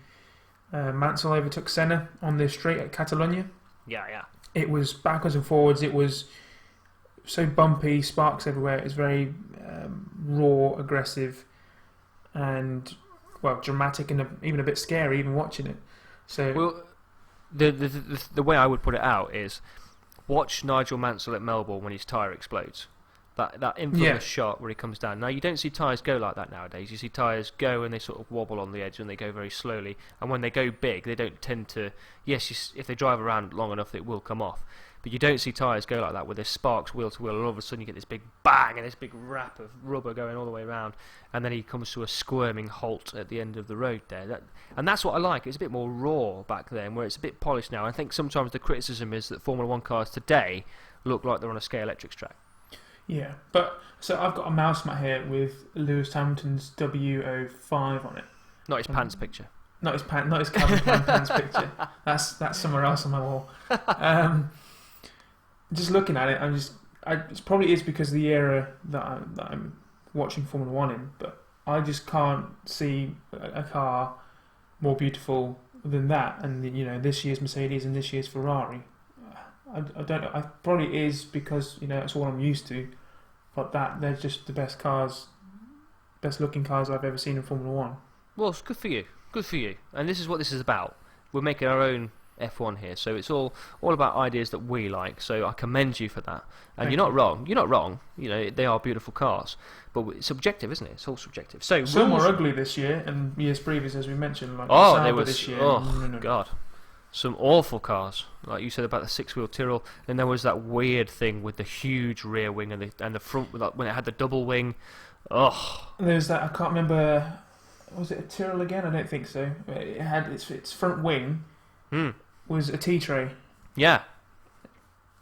Mansell overtook Senna on the straight at Catalonia. Yeah. It was backwards and forwards. It was so bumpy, sparks everywhere. It was very raw, aggressive, and dramatic, and even a bit scary, even watching it. So, the way I would put it out is watch Nigel Mansell at Melbourne when his tyre explodes. That infamous shot where he comes down. Now, you don't see tyres go like that nowadays. You see tyres go and they sort of wobble on the edge and they go very slowly. And when they go big, they don't tend to... Yes, if they drive around long enough, it will come off. But you don't see tyres go like that, where there's sparks wheel to wheel, and all of a sudden you get this big bang and this big wrap of rubber going all the way around. And then he comes to a squirming halt at the end of the road there. And that's what I like. It's a bit more raw back then, where it's a bit polished now. I think sometimes the criticism is that Formula 1 cars today look like they're on a Scale Electrics track. Yeah, but so I've got a mouse mat here with Lewis Hamilton's W05 on it. Not his pants picture. Not his Calvin Klein pants picture. That's somewhere else on my wall. Just looking at it, it probably is because of the era that I'm watching Formula 1 in, but I just can't see a car more beautiful than that. And this year's Mercedes and this year's Ferrari. I don't know. It probably is because that's all I'm used to, but they're just the best looking cars I've ever seen in Formula 1. Well, it's good for you. Good for you. And this is what this is about. We're making our own F1 here, so it's all about ideas that we like. So I commend you for that. And you're not wrong. You're not wrong. They are beautiful cars, but it's subjective, isn't it? It's all subjective. So some were ugly this year and years previous, as we mentioned. Like they were this year. Oh God. Some awful cars, like you said about the six-wheel Tyrrell, and there was that weird thing with the huge rear wing and the front when it had the double wing. Oh, there's that. I can't remember. Was it a Tyrrell again? I don't think so. It had its front wing was a T-tray. Yeah,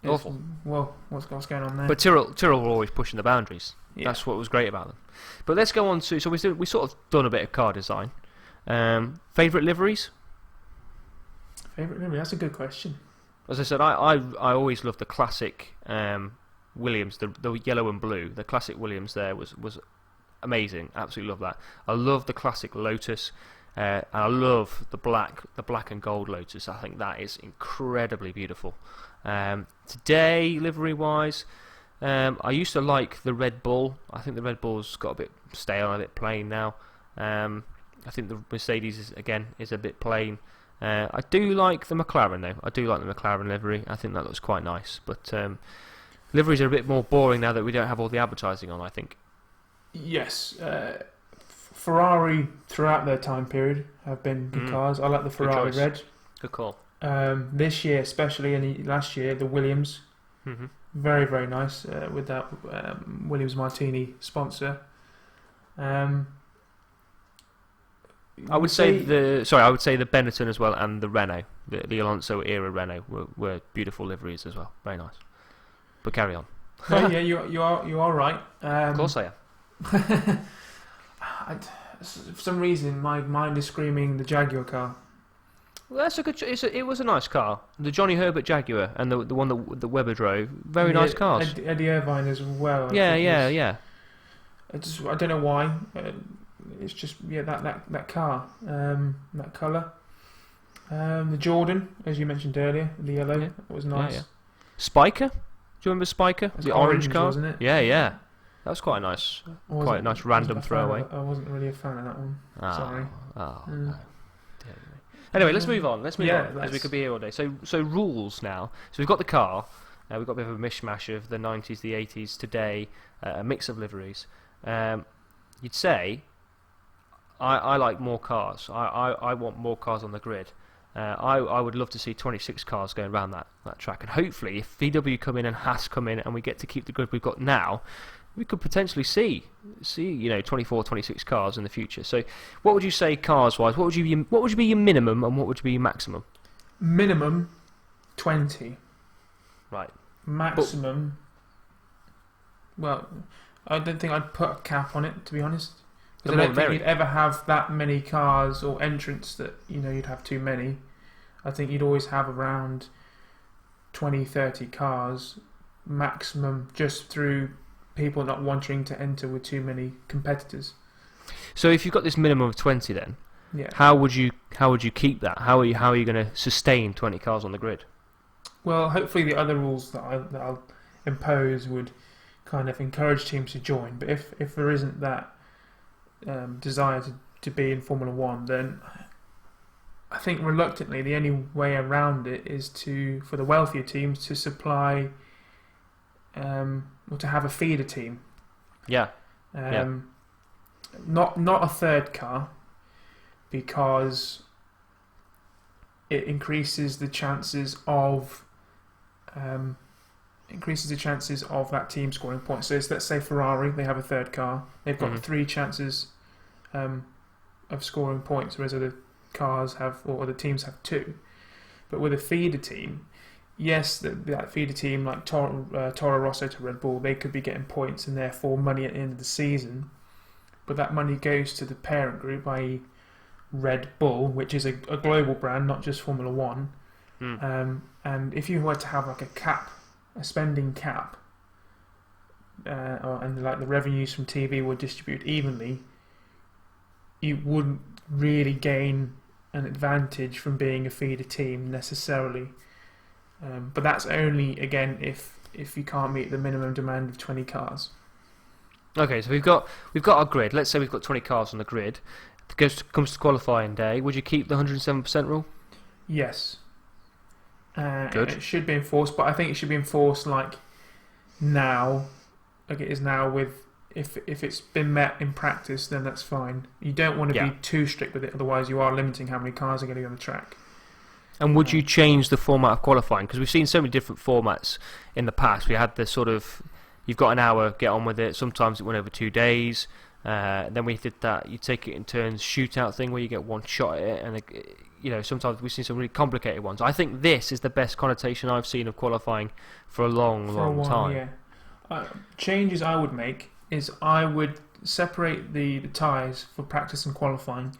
Awful. Well, what's going on there? But Tyrrell were always pushing the boundaries. Yeah. That's what was great about them. But let's go on to... So we sort of done a bit of car design. Favourite liveries? Favourite livery? That's a good question. As I said, I always loved the classic Williams, the yellow and blue. The classic Williams there was amazing. Absolutely love that. I love the classic Lotus. And I love the black and gold Lotus. I think that is incredibly beautiful. Today, livery-wise, I used to like the Red Bull. I think the Red Bull's got a bit stale and a bit plain now. I think the Mercedes is a bit plain. I do like the McLaren though. I do like the McLaren livery. I think that looks quite nice. But liveries are a bit more boring now that we don't have all the advertising on, I think. Yes. Ferrari throughout their time period have been good cars. I like the Ferrari red. Good call. This year, especially, and last year, the Williams. Mm-hmm. Very, very nice with that Williams Martini sponsor. I would say the Benetton as well, and the Renault, the Alonso era Renault were beautiful liveries as well. Very nice. But carry on. Yeah, you are right. Of course I am. For some reason, my mind is screaming the Jaguar car. Well, that's a good. It was a nice car. The Johnny Herbert Jaguar and the one that Webber drove. Very nice cars. Eddie Irvine as well. Yeah. I don't know why. It's just that car, that colour. The Jordan, as you mentioned earlier, the yellow, that was nice. Yeah. Spiker. Do you remember Spiker? The orange car, wasn't it? Yeah. That was quite nice. Quite a nice random throwaway. I wasn't really a fan of that one. Sorry. No. Anyway, let's move on. As we could be here all day. So rules now. So we've got the car. We've got a bit of a mishmash of the 90s, the 80s, today, a mix of liveries. You'd say, I like more cars. I want more cars on the grid. I would love to see 26 cars going around that track. And hopefully, if VW come in and Haas come in and we get to keep the grid we've got now, we could potentially see 24, 26 cars in the future. So, what would you say cars-wise? What would you be your minimum and what would be your maximum? Minimum 20. Right. Maximum. Well, I don't think I'd put a cap on it, to be honest. Because I don't think you'd ever have that many cars or entrants that you'd have too many. I think you'd always have around 20, 30 cars maximum, just through people not wanting to enter with too many competitors. So if you've got this minimum of 20 then, yeah, how would you keep that? How are you going to sustain 20 cars on the grid? Well, hopefully the other rules that I'll impose would kind of encourage teams to join. But if there isn't that desire to be in Formula 1, then I think reluctantly the only way around it is for the wealthier teams to supply or to have a feeder team. Yeah. Not a third car, because it increases the chances of that team scoring points. So let's say Ferrari, they have a third car, they've got 3 chances of scoring points, whereas other cars have, or other teams have 2. But with a feeder team, yes, that feeder team like Toro Rosso to Red Bull, they could be getting points and therefore money at the end of the season. But that money goes to the parent group, i.e. Red Bull, which is a global brand, not just Formula 1. And if you were to have like a spending cap, and like the revenues from TV would distribute evenly, you wouldn't really gain an advantage from being a feeder team necessarily. But that's only, again, if you can't meet the minimum demand of 20 cars. Okay, so we've got our grid. Let's say we've got 20 cars on the grid. It comes to qualifying day. Would you keep the 107% rule? Yes. Good. It should be enforced, but I think it should be enforced like now, like it is now. With if it's been met in practice, then that's fine. You don't want to be too strict with it, otherwise you are limiting how many cars are going to be on the track. And would you change the format of qualifying? Because we've seen so many different formats in the past. We had the sort of, you've got an hour, get on with it. Sometimes it went over 2 days. Then we did that, you take it in turns shootout thing where you get one shot at it. And sometimes we've seen some really complicated ones. I think this is the best connotation I've seen of qualifying for a long time. Yeah. Changes I would make is I would separate the tyres for practice and qualifying,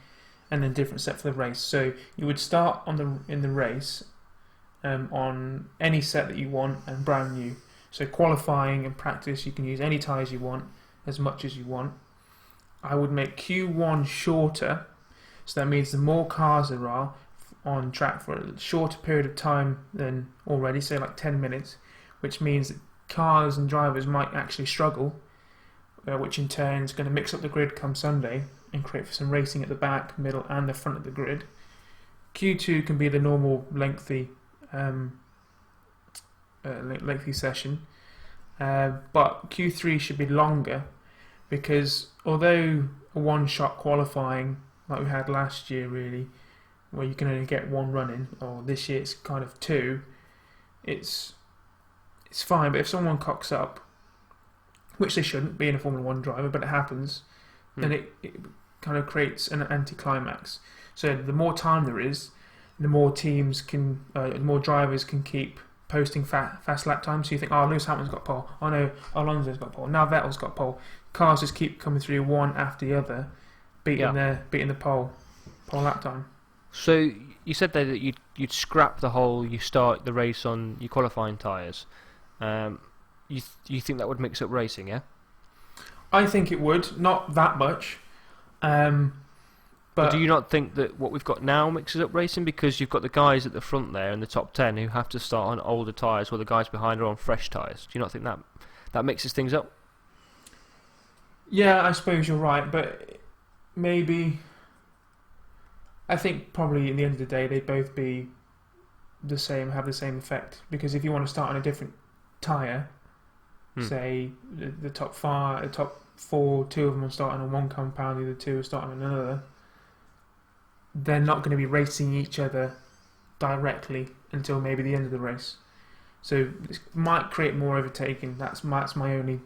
and then different set for the race. So you would start in the race on any set that you want and brand new. So qualifying and practice, you can use any tyres you want, as much as you want. I would make Q1 shorter, so that means the more cars there are on track for a shorter period of time than already, say like 10 minutes, which means that cars and drivers might actually struggle, which in turn is going to mix up the grid come Sunday and create for some racing at the back, middle and the front of the grid. Q2 can be the normal lengthy session, but Q3 should be longer, because although a one-shot qualifying like we had last year really, where you can only get one run in, or this year it's kind of two, it's fine, but if someone cocks up, which they shouldn't, being a Formula 1 driver, but it happens, then it kind of creates an anticlimax. So the more time there is, the more teams can, the more drivers can keep posting fast lap times. So you think, Lewis Hamilton's got pole, no, Alonso's got pole, now Vettel's got pole. Cars just keep coming through one after the other, beating the pole lap time. So you said there that you'd scrap the whole, you start the race on your qualifying tyres. You think that would mix up racing, yeah? I think it would, not that much. But do you not think that what we've got now mixes up racing? Because you've got the guys at the front there in the top 10 who have to start on older tyres, while the guys behind are on fresh tyres. Do you not think that mixes things up? Yeah, I suppose you're right, but maybe... I think probably in the end of the day they'd both be the same, have the same effect. Because if you want to start on a different tyre, say the top four, two of them are starting on one compound, the other two are starting on another, they're not going to be racing each other directly until maybe the end of the race. So it might create more overtaking. That's my only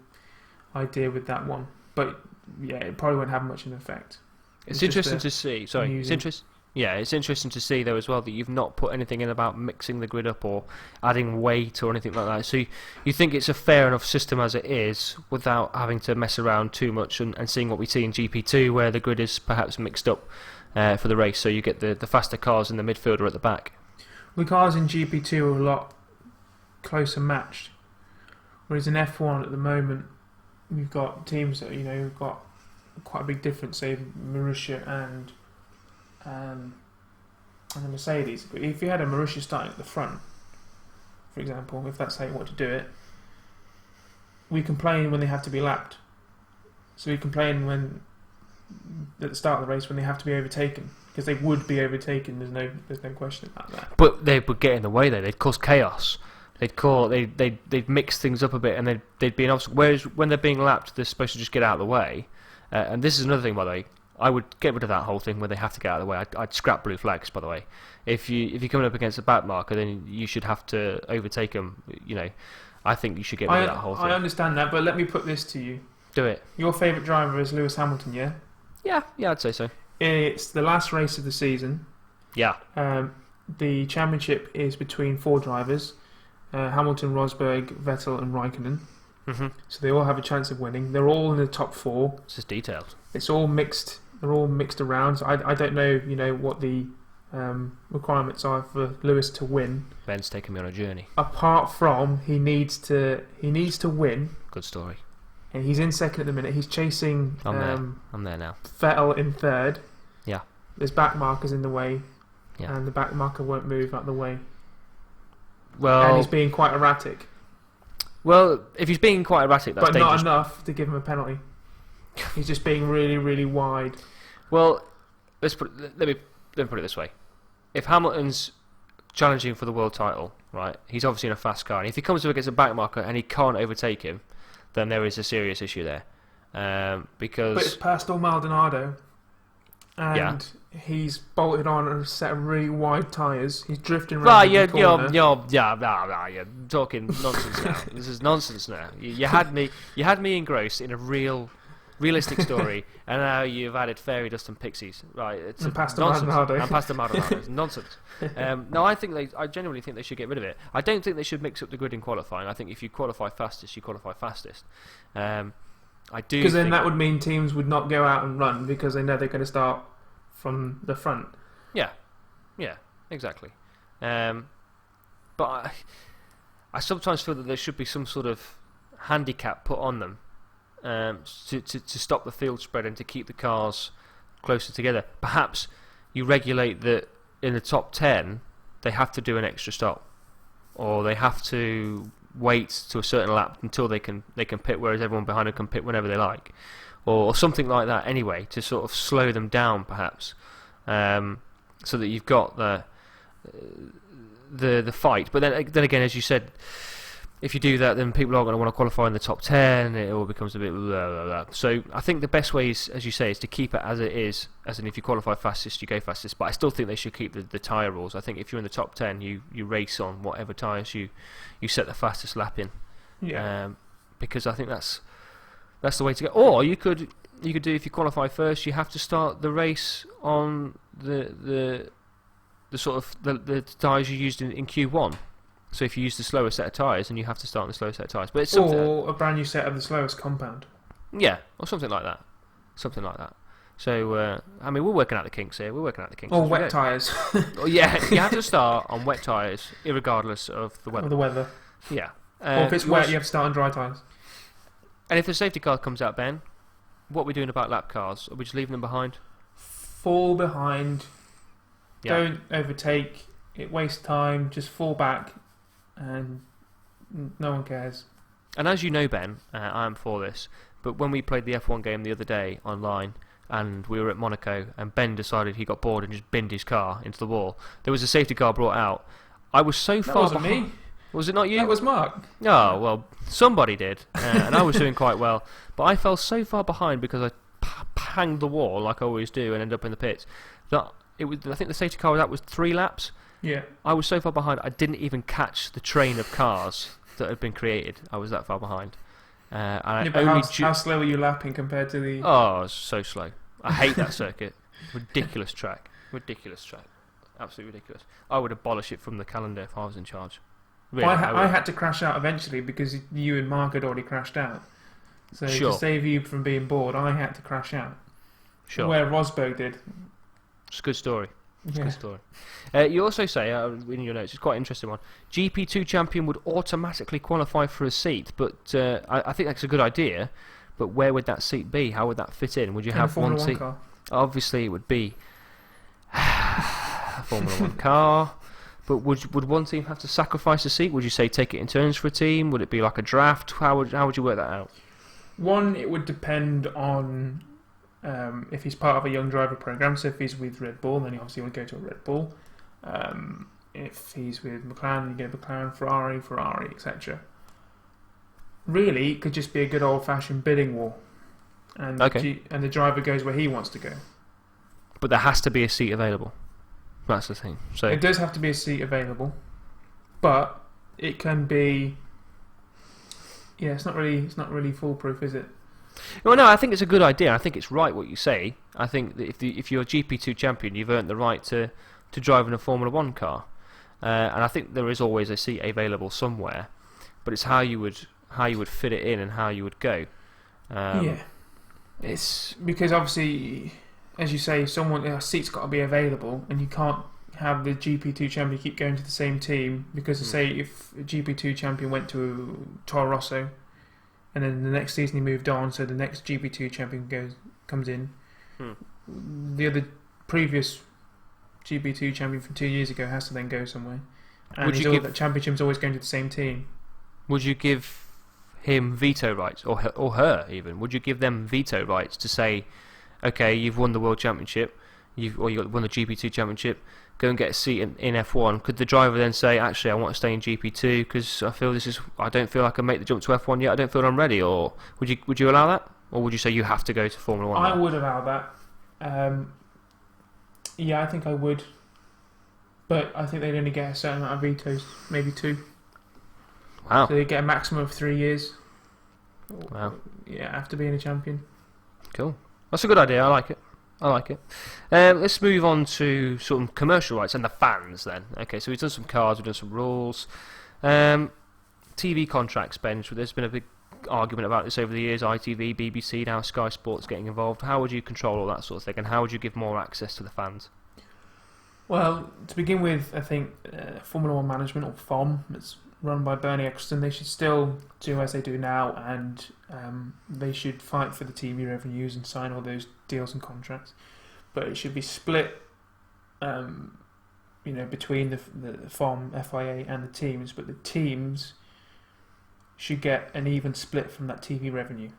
idea with that one. But yeah, it probably won't have much of an effect. It's interesting to see. Sorry, it's interesting to see though as well that you've not put anything in about mixing the grid up or adding weight or anything like that. So you think it's a fair enough system as it is, without having to mess around too much and seeing what we see in GP2, where the grid is perhaps mixed up for the race, so you get the faster cars in the midfield or at the back. The cars in GP2 are a lot closer matched, whereas in F1 at the moment we've got teams that have got quite a big difference, say Marussia and the Mercedes. But if you had a Marussia starting at the front, for example, if that's how you want to do it, we complain when they have to be lapped. So we complain when at the start of the race when they have to be overtaken, because they would be overtaken. There's no question about that. But they would get in the way though. They'd cause chaos. They'd mix things up a bit, and they'd be an obstacle. Whereas when they're being lapped, they're supposed to just get out of the way. And this is another thing, by the way. I would get rid of that whole thing where they have to get out of the way. I'd scrap blue flags, by the way. If you're coming up against a back marker, then you should have to overtake them. I think you should get rid of that whole thing. I understand that, but let me put this to you. Do it. Your favourite driver is Lewis Hamilton, yeah? Yeah, I'd say so. It's the last race of the season. Yeah. The championship is between 4 drivers: Hamilton, Rosberg, Vettel, and Raikkonen. Mm-hmm. So they all have a chance of winning. They're all in the top 4. It's just detailed. It's all mixed. They're all mixed around. So I don't know, what the requirements are for Lewis to win. Ben's taking me on a journey. Apart from he needs to win. Good story. And he's in second at the minute. He's chasing. I'm there now. Vettel in third. Yeah. There's back markers in the way. Yeah. And the back marker won't move out the way. Well. And he's being quite erratic. Well, if he's being quite erratic, that's dangerous. But not enough to give him a penalty. He's just being really, really wide. Well, let me put it this way: if Hamilton's challenging for the world title, right, he's obviously in a fast car, and if he comes up against a back marker and he can't overtake him, then there is a serious issue there. Because but it's Pastor Maldonado, and he's bolted on a set of really wide tyres. He's drifting around the corner. You're talking nonsense now. This is nonsense now. You had me engrossed in a real realistic story, and now you've added fairy dust and pixies. Right, it's And Pasta nonsense. Maldonado. And pasta Maldonado. It's nonsense. No, I genuinely think they should get rid of it. I don't think they should mix up the grid in qualifying. I think if you qualify fastest, you qualify fastest. I do, because then that would mean teams would not go out and run because they know they're going to start from the front. Yeah, exactly. But I sometimes feel that there should be some sort of handicap put on them to stop the field spread and to keep the cars closer together. Perhaps you regulate that in the top 10 they have to do an extra stop, or they have to wait to a certain lap until they can pit, whereas everyone behind them can pit whenever they like, or something like that. Anyway, to sort of slow them down, perhaps, so that you've got the fight. But then again, as you said, if you do that, then people aren't going to want to qualify in the top 10. It all becomes a bit blah, blah, blah. So I think the best way is, as you say, is to keep it as it is, as in if you qualify fastest, you go fastest. But I still think they should keep the tyre rules. I think if you're in the top 10, you race on whatever tyres you set the fastest lap in. Yeah. Because I think that's the way to go. Or you could do, if you qualify first, you have to start the race on the sort of the tyres you used in Q1. So if you use the slower set of tyres, then you have to start on the slower set of tyres. But it's something, or a brand new set of the slowest compound. Yeah, or something like that. So I mean, we're working out the kinks here. Or wet tyres. Yeah, you have to start on wet tyres, irregardless of the weather. Or the weather. Yeah. Or if it's wet, you have to start on dry tyres. And if the safety car comes out, Ben, what are we doing about lap cars? Are we just leaving them behind? Fall behind. Yeah. Don't overtake. It wastes time. Just fall back. And no one cares. And as you know, Ben, I am for this, but when we played the F1 game the other day online, and we were at Monaco, and Ben decided he got bored and just binned his car into the wall, there was a safety car brought out. I was so That far wasn't behind. me. Was it not you? That was Mark. Oh, well, somebody did, and I was doing quite well. But I fell so far behind because I panged the wall, like I always do, and ended up in the pits, that I think the safety car was 3 laps. Yeah. I was so far behind, I didn't even catch the train of cars that had been created. I was that far behind. And how slow are you lapping compared to the... Oh, so slow. I hate that circuit. Ridiculous track. Absolutely ridiculous. I would abolish it from the calendar if I was in charge. Really, I had to crash out eventually because you and Mark had already crashed out. So Sure. to save you from being bored, I had to crash out. Sure. Where Rosberg did. It's a good story. It's a Yeah. good story. You also say, in your notes, it's quite an interesting one, GP2 champion would automatically qualify for a seat, but I think that's a good idea, but where would that seat be? How would that fit in? Would you In a have Formula one 1 seat? car. Obviously, it would be a Formula 1 car, but would one team have to sacrifice a seat? Would you say take it in turns for a team? Would it be like a draft? How would you work that out? One, it would depend on if he's part of a young driver program. So if he's with Red Bull, then he obviously would go to a Red Bull. If he's with McLaren, you go McLaren, Ferrari, etc. Really, it could just be a good old-fashioned bidding war, and and the driver goes where he wants to go. But there has to be a seat available. That's the thing. So it does have to be a seat available, but it can be. Yeah, it's not really foolproof, is it? Well, no, I think it's a good idea. I think it's right what you say. I think that if you're a GP2 champion, you've earned the right to drive in a Formula 1 car, and I think there is always a seat available somewhere, but it's how you would fit it in and how you would go. Yeah, it's because obviously, as you say, a seat's got to be available, and you can't have the GP2 champion keep going to the same team because, say, if a GP2 champion went to Toro Rosso, and then the next season he moved on, so the next GP2 champion comes in. The other previous GP2 champion from 2 years ago has to then go somewhere, and that championship's always going to the same team. Would you give him veto rights, or her even? Would you give them veto rights to say, okay, you've won the World Championship, you won the GP2 Championship, go and get a seat in F1? Could the driver then say, actually, I want to stay in GP2 because I don't feel I can make the jump to F1 yet, I don't feel I'm ready? Or would you allow that? Or would you say you have to go to Formula 1? I would allow that. Yeah, I think I would. But I think they'd only get a certain amount of vetoes, maybe 2. Wow. So they get a maximum of 3 years. Wow. Yeah, after being a champion. Cool. That's a good idea. I like it. Let's move on to sort of commercial rights and the fans then. Okay, so we've done some cards, we've done some rules. TV contracts, Ben. There's been a big argument about this over the years. ITV, BBC, now Sky Sports getting involved. How would you control all that sort of thing, and how would you give more access to the fans? Well, to begin with, I think Formula One management, or FOM, it's run by Bernie Ecclestone. They should still do as they do now, and they should fight for the TV revenues and sign all those deals and contracts. But it should be split, between the FOM, FIA, and the teams. But the teams should get an even split from that TV revenue.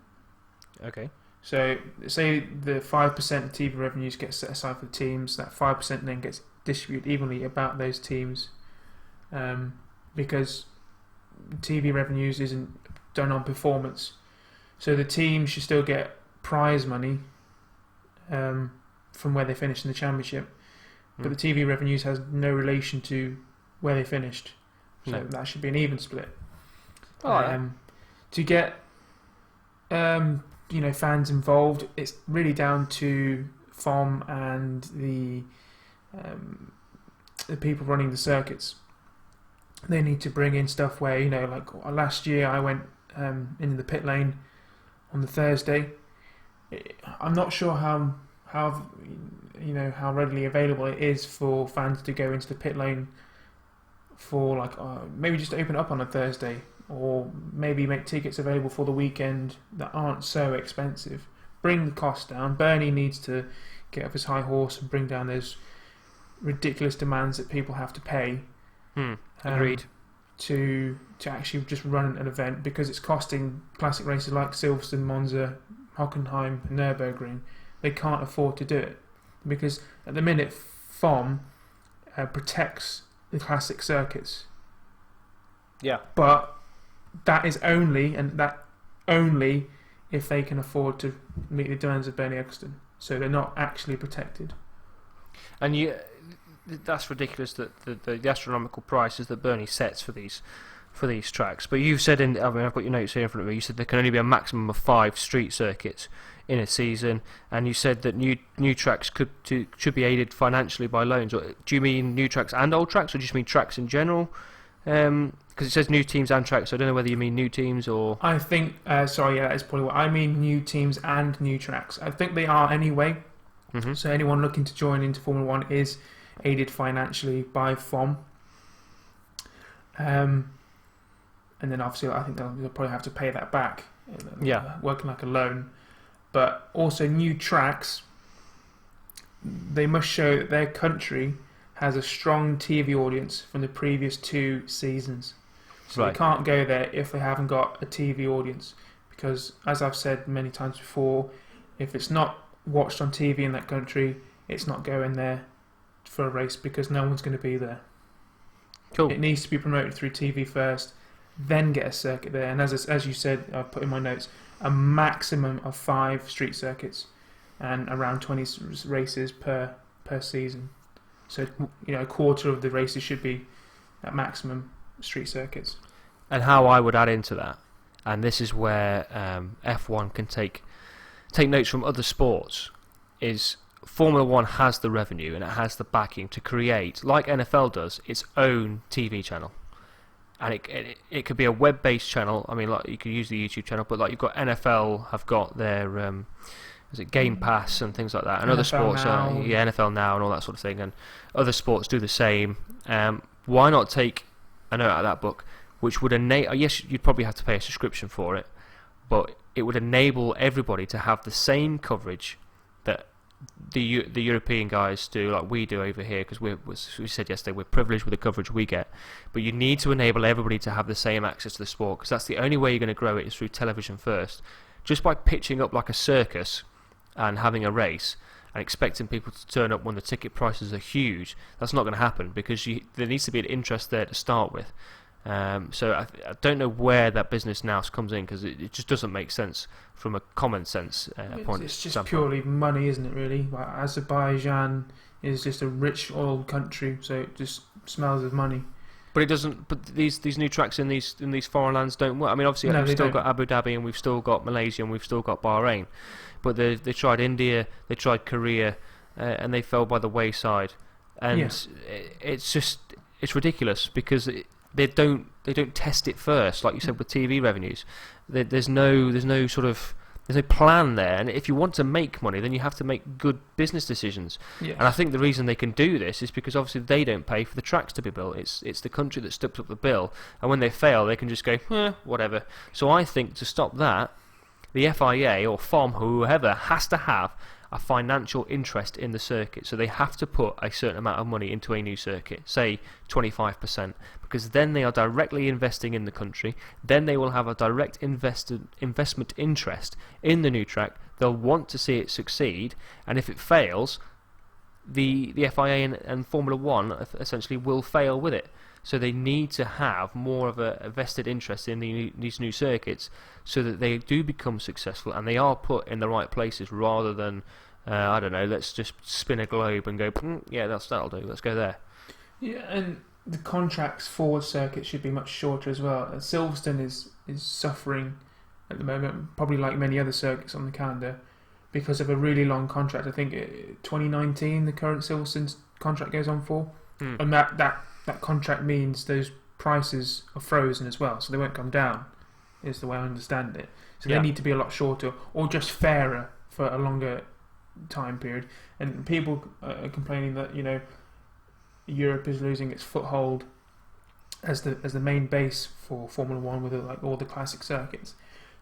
Okay. So, say the 5% of TV revenues get set aside for the teams, that 5% then gets distributed evenly about those teams, because TV revenues isn't done on performance. So the team should still get prize money from where they finished in the championship, but the TV revenues has no relation to where they finished. So that should be an even split. To get fans involved, it's really down to FOM and the people running the circuits. They need to bring in stuff where, like last year I went into the pit lane on the Thursday. I'm not sure how readily available it is for fans to go into the pit lane for maybe just open up on a Thursday, or maybe make tickets available for the weekend that aren't so expensive. Bring the cost down. Bernie needs to get off his high horse and bring down those ridiculous demands that people have to pay. Agreed. To actually just run an event, because it's costing classic races like Silverstone, Monza, Hockenheim, and Nürburgring. They can't afford to do it, because at the minute FOM protects the classic circuits. Yeah. But that is only if they can afford to meet the demands of Bernie Ecclestone. So they're not actually protected. And that's ridiculous, that the astronomical prices that Bernie sets for these tracks. But you've said I've got your notes here in front of me. You said there can only be a maximum of 5 street circuits in a season, and you said that new tracks should be aided financially by loans. Do you mean new tracks and old tracks, or do you just mean tracks in general? Because it says new teams and tracks, so I don't know whether you mean new teams or... I think, that is probably what I mean, new teams and new tracks. I think they are anyway. Mm-hmm. So anyone looking to join into Formula One is aided financially by FOM. And then obviously I think they'll probably have to pay that back. Working like a loan. But also new tracks, they must show that their country has a strong TV audience from the previous 2 seasons. So they can't go there if they haven't got a TV audience. Because, as I've said many times before, if it's not watched on TV in that country, it's not going there for a race, because no one's going to be there. Cool. It needs to be promoted through TV first, then get a circuit there. And as you said, I put in my notes, a maximum of 5 street circuits and around 20 races per season. So, a quarter of the races should be at maximum street circuits. And how I would add into that, and this is where F1 can take notes from other sports, is Formula One has the revenue and it has the backing to create, like NFL does, its own TV channel. And it could be a web-based channel. I mean, like you could use the YouTube channel, but like you've got NFL have got their Game Pass and things like that, and NFL other sports, Now. NFL Now and all that sort of thing, and other sports do the same. Why not take a note out of that book, which would enable? Yes, you'd probably have to pay a subscription for it, but it would enable everybody to have the same coverage that the European guys do, like we do over here, because we said yesterday, we're privileged with the coverage we get. But you need to enable everybody to have the same access to the sport, because that's the only way you're going to grow it, is through television first. Just by pitching up like a circus and having a race and expecting people to turn up when the ticket prices are huge, that's not going to happen, because there needs to be an interest there to start with. So I don't know where that business now comes in, because it just doesn't make sense from a common sense point. It's just purely money, isn't it, really? Like, Azerbaijan is just a rich oil country, so it just smells of money. But it doesn't. But these new tracks in these foreign lands don't work. I mean, obviously we've still got Abu Dhabi and we've still got Malaysia and we've still got Bahrain, but they tried India, they tried Korea, and they fell by the wayside. And it's ridiculous because they don't test it first, like you said with TV revenues. There's no plan there, and if you want to make money, then you have to make good business decisions. Yeah. And I think the reason they can do this is because obviously they don't pay for the tracks to be built. It's the country that steps up the bill, and when they fail, they can just go, whatever. So I think to stop that, the FIA or FOM, whoever, has to have a financial interest in the circuit. So they have to put a certain amount of money into a new circuit, say 25%, because then they are directly investing in the country. Then they will have a direct investment interest in the new track. They'll want to see it succeed, and if it fails, the FIA and Formula One essentially will fail with it. So they need to have more of a vested interest in these new circuits so that they do become successful and they are put in the right places rather than, I don't know, let's just spin a globe and go, yeah, that'll do, let's go there. Yeah, and the contracts for circuits should be much shorter as well. Silverstone is suffering at the moment, probably like many other circuits on the calendar, because of a really long contract. I think 2019 the current Silverstone contract goes on for, and that contract means those prices are frozen as well, so they won't come down, is the way I understand it. So they need to be a lot shorter or just fairer for a longer time period. And people are complaining that, you know, Europe is losing its foothold as the main base for Formula One with like all the classic circuits.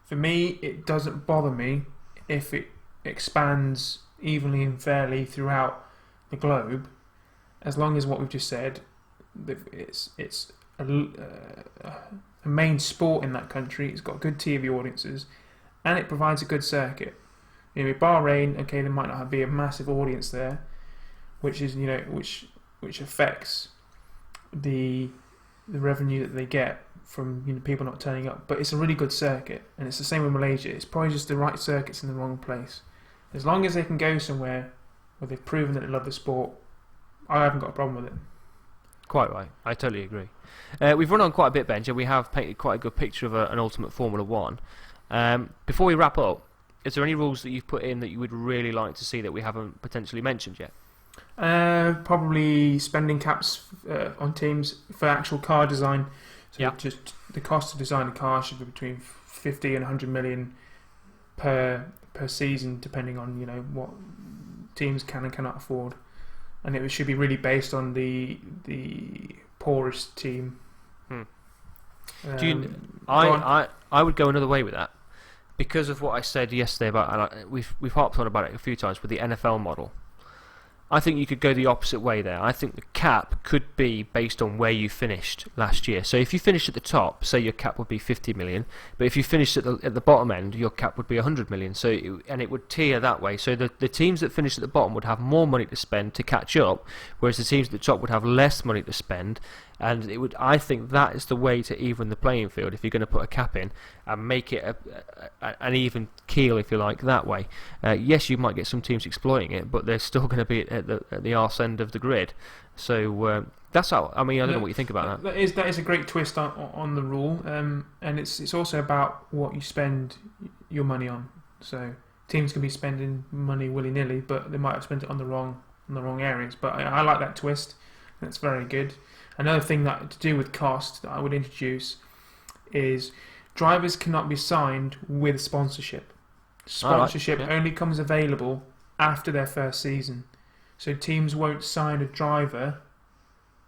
For me, it doesn't bother me if it expands evenly and fairly throughout the globe, as long as what we've just said, it's a main sport in that country. It's got good TV audiences, and it provides a good circuit. You know, Bahrain, okay, there might not be a massive audience there, which is, you know, which affects the revenue that they get from, you know, people not turning up. But it's a really good circuit, and it's the same with Malaysia. It's probably just the right circuits in the wrong place. As long as they can go somewhere where they've proven that they love the sport, I haven't got a problem with it. Quite right. I totally agree. We've run on quite a bit, Benja. We have painted quite a good picture of an ultimate Formula One. Before we wrap up, is there any rules that you've put in that you would really like to see that we haven't potentially mentioned yet? Probably spending caps on teams for actual car design. So just the cost to design a car should be between 50 and 100 million per season, depending on, you know, what teams can and cannot afford. And it should be really based on the poorest team. I would go another way with that, because of what I said yesterday about, and we've harped on about it a few times with the NFL model. I think you could go the opposite way there. I think the cap could be based on where you finished last year. So if you finished at the top, say your cap would be 50 million, but if you finished at the bottom end, your cap would be 100 million. So and it would tier that way. So the teams that finished at the bottom would have more money to spend to catch up, whereas the teams at the top would have less money to spend. And it would. I think that is the way to even the playing field if you're going to put a cap in and make it an even keel, if you like, that way. Yes, you might get some teams exploiting it, but they're still going to be at the arse end of the grid. So that's how. I mean, I don't know what you think about that. That is a great twist on the rule, and it's also about what you spend your money on. So teams can be spending money willy nilly, but they might have spent it on the wrong areas. But I like that twist. That's very good. Another thing that to do with cost that I would introduce is drivers cannot be signed with sponsorship. Sponsorship only comes available after their first season. So teams won't sign a driver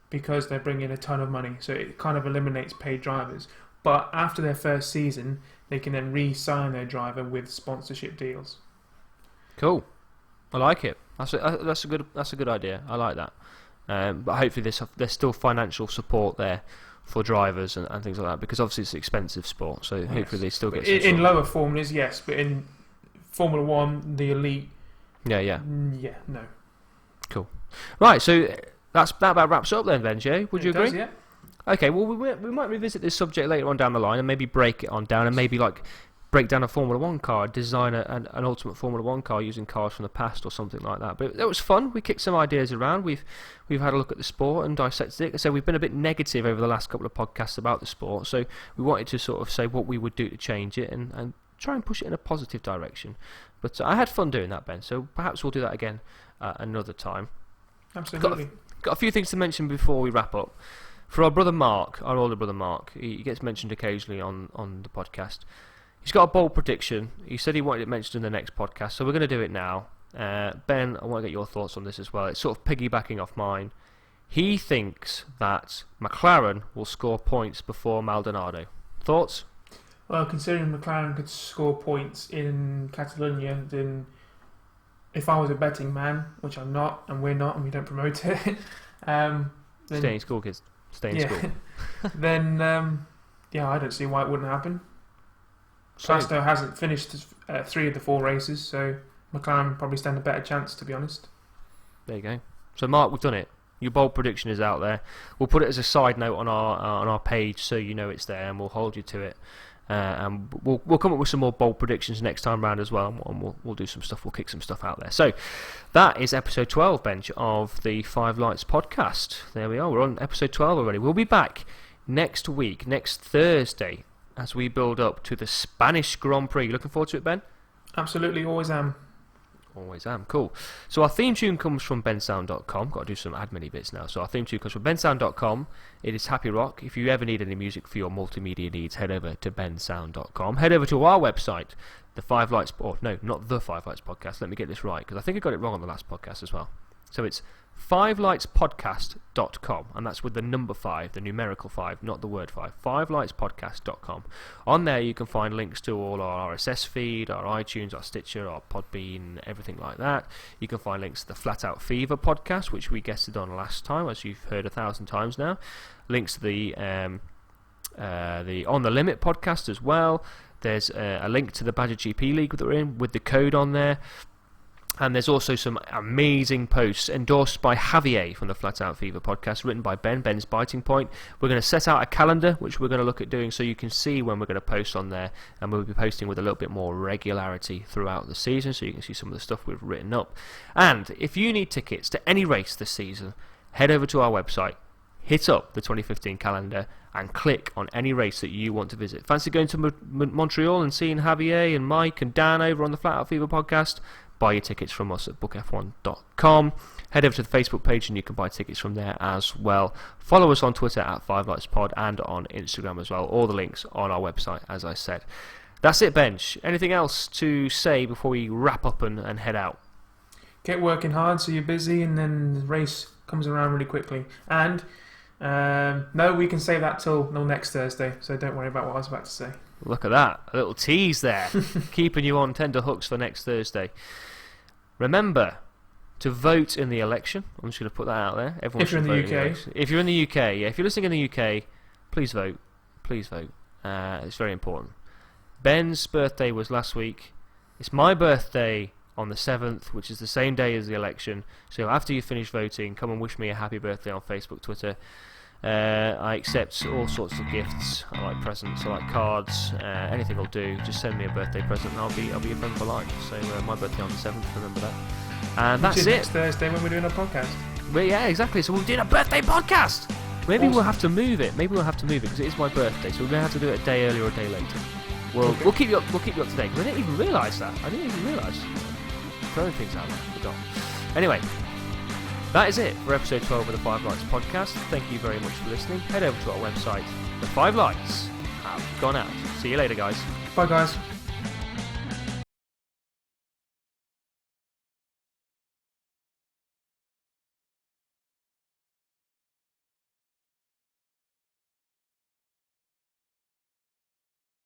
because they bring in a ton of money. So it kind of eliminates paid drivers. But after their first season, they can then re-sign their driver with sponsorship deals. Cool. I like it. That's a good idea. I like that. But hopefully there's still financial support there for drivers and things like that, because obviously it's an expensive sport, so hopefully they still get some in lower formulas, yes, but in Formula 1, the elite, no. Cool. Right, so that about wraps up then, Benji. Would you agree? Does, yeah. Okay, well we might revisit this subject later on down the line and maybe break it on down and maybe like break down a Formula 1 car, design an ultimate Formula 1 car using cars from the past or something like that. But it was fun. We kicked some ideas around. We've had a look at the sport and dissected it. So we've been a bit negative over the last couple of podcasts about the sport. So we wanted to sort of say what we would do to change it and try and push it in a positive direction. But I had fun doing that, Ben. So perhaps we'll do that again another time. Absolutely. Got a few things to mention before we wrap up. For our brother Mark, our older brother Mark, he gets mentioned occasionally on the podcast. He's got a bold prediction. He said he wanted it mentioned in the next podcast, so we're going to do it now. Ben, I want to get your thoughts on this as well. It's sort of piggybacking off mine. He thinks that McLaren will score points before Maldonado. Thoughts? Well, considering McLaren could score points in Catalonia, then if I was a betting man, which I'm not, and we're not, and we don't promote it, then, stay in school, kids. Stay in school. Then, I don't see why it wouldn't happen. Plasto hasn't finished 3 of the 4 races, so McLaren probably stand a better chance, to be honest. There you go. So, Mark, we've done it. Your bold prediction is out there. We'll put it as a side note on our page, so you know it's there, and we'll hold you to it. And we'll come up with some more bold predictions next time round as well, and we'll do some stuff. We'll kick some stuff out there. So that is episode 12, Bench, of the Five Lights podcast. There we are. We're on episode 12 already. We'll be back next week, next Thursday, as we build up to the Spanish Grand Prix. You looking forward to it, Ben? Absolutely, always am. Always am. Cool. So our theme tune comes from bensound.com. Got to do some admin bits now. So our theme tune comes from bensound.com. It is happy rock. If you ever need any music for your multimedia needs, head over to bensound.com. Head over to our website, the Five Lights... Oh, no, not the Five Lights podcast. Let me get this right, because I think I got it wrong on the last podcast as well. So it's fivelightspodcast.com, and that's with the number 5, the numerical 5, not the word 5. Fivelightspodcast.com. On there you can find links to all our RSS feed, our iTunes, our Stitcher, our Podbean, everything like that. You can find links to the Flat Out Fever podcast, which we guested on last time, as you've heard 1,000 times now. Links to the On the Limit podcast as well. There's a link to the Badger GP League that we're in with the code on there. And there's also some amazing posts endorsed by Javier from the Flat Out Fever podcast, written by Ben's Biting Point. We're going to set out a calendar, which we're going to look at doing so you can see when we're going to post on there. And we'll be posting with a little bit more regularity throughout the season, so you can see some of the stuff we've written up. And if you need tickets to any race this season, head over to our website, hit up the 2015 calendar, and click on any race that you want to visit. Fancy going to Montreal and seeing Javier and Mike and Dan over on the Flat Out Fever podcast? Buy your tickets from us at bookf1.com. Head over to the Facebook page and you can buy tickets from there as well. Follow us on Twitter at 5lightspod and on Instagram as well. All the links on our website, as I said. That's it, Bench. Anything else to say before we wrap up and head out? Get working hard so you're busy, and then the race comes around really quickly. And no, we can save that till next Thursday, so don't worry about what I was about to say. Look at that, a little tease there, keeping you on tender hooks for next Thursday. Remember to vote in the election. I'm just going to put that out there. Everyone if you're in the UK. If you're in the UK, yeah. If you're listening in the UK, please vote. Please vote. It's very important. Ben's birthday was last week. It's my birthday on the 7th, which is the same day as the election. So after you finish voting, come and wish me a happy birthday on Facebook, Twitter. I accept all sorts of gifts. I like presents, I like cards, anything will do. Just send me a birthday present and I'll be your friend for life. So my birthday on the 7th, remember that. And that's it. Next Thursday when we're doing a podcast. Well, yeah, exactly. So we're doing a birthday podcast. Maybe we'll have to move it. Because it is my birthday. So we're going to have to do it a day earlier or a day later. We'll keep you up to date. I didn't even realise that. Throwing things out there. Forgot. Anyway. That is it for episode 12 of the Five Lights podcast. Thank you very much for listening. Head over to our website. The 5 Lights have gone out. See you later, guys. Bye, guys.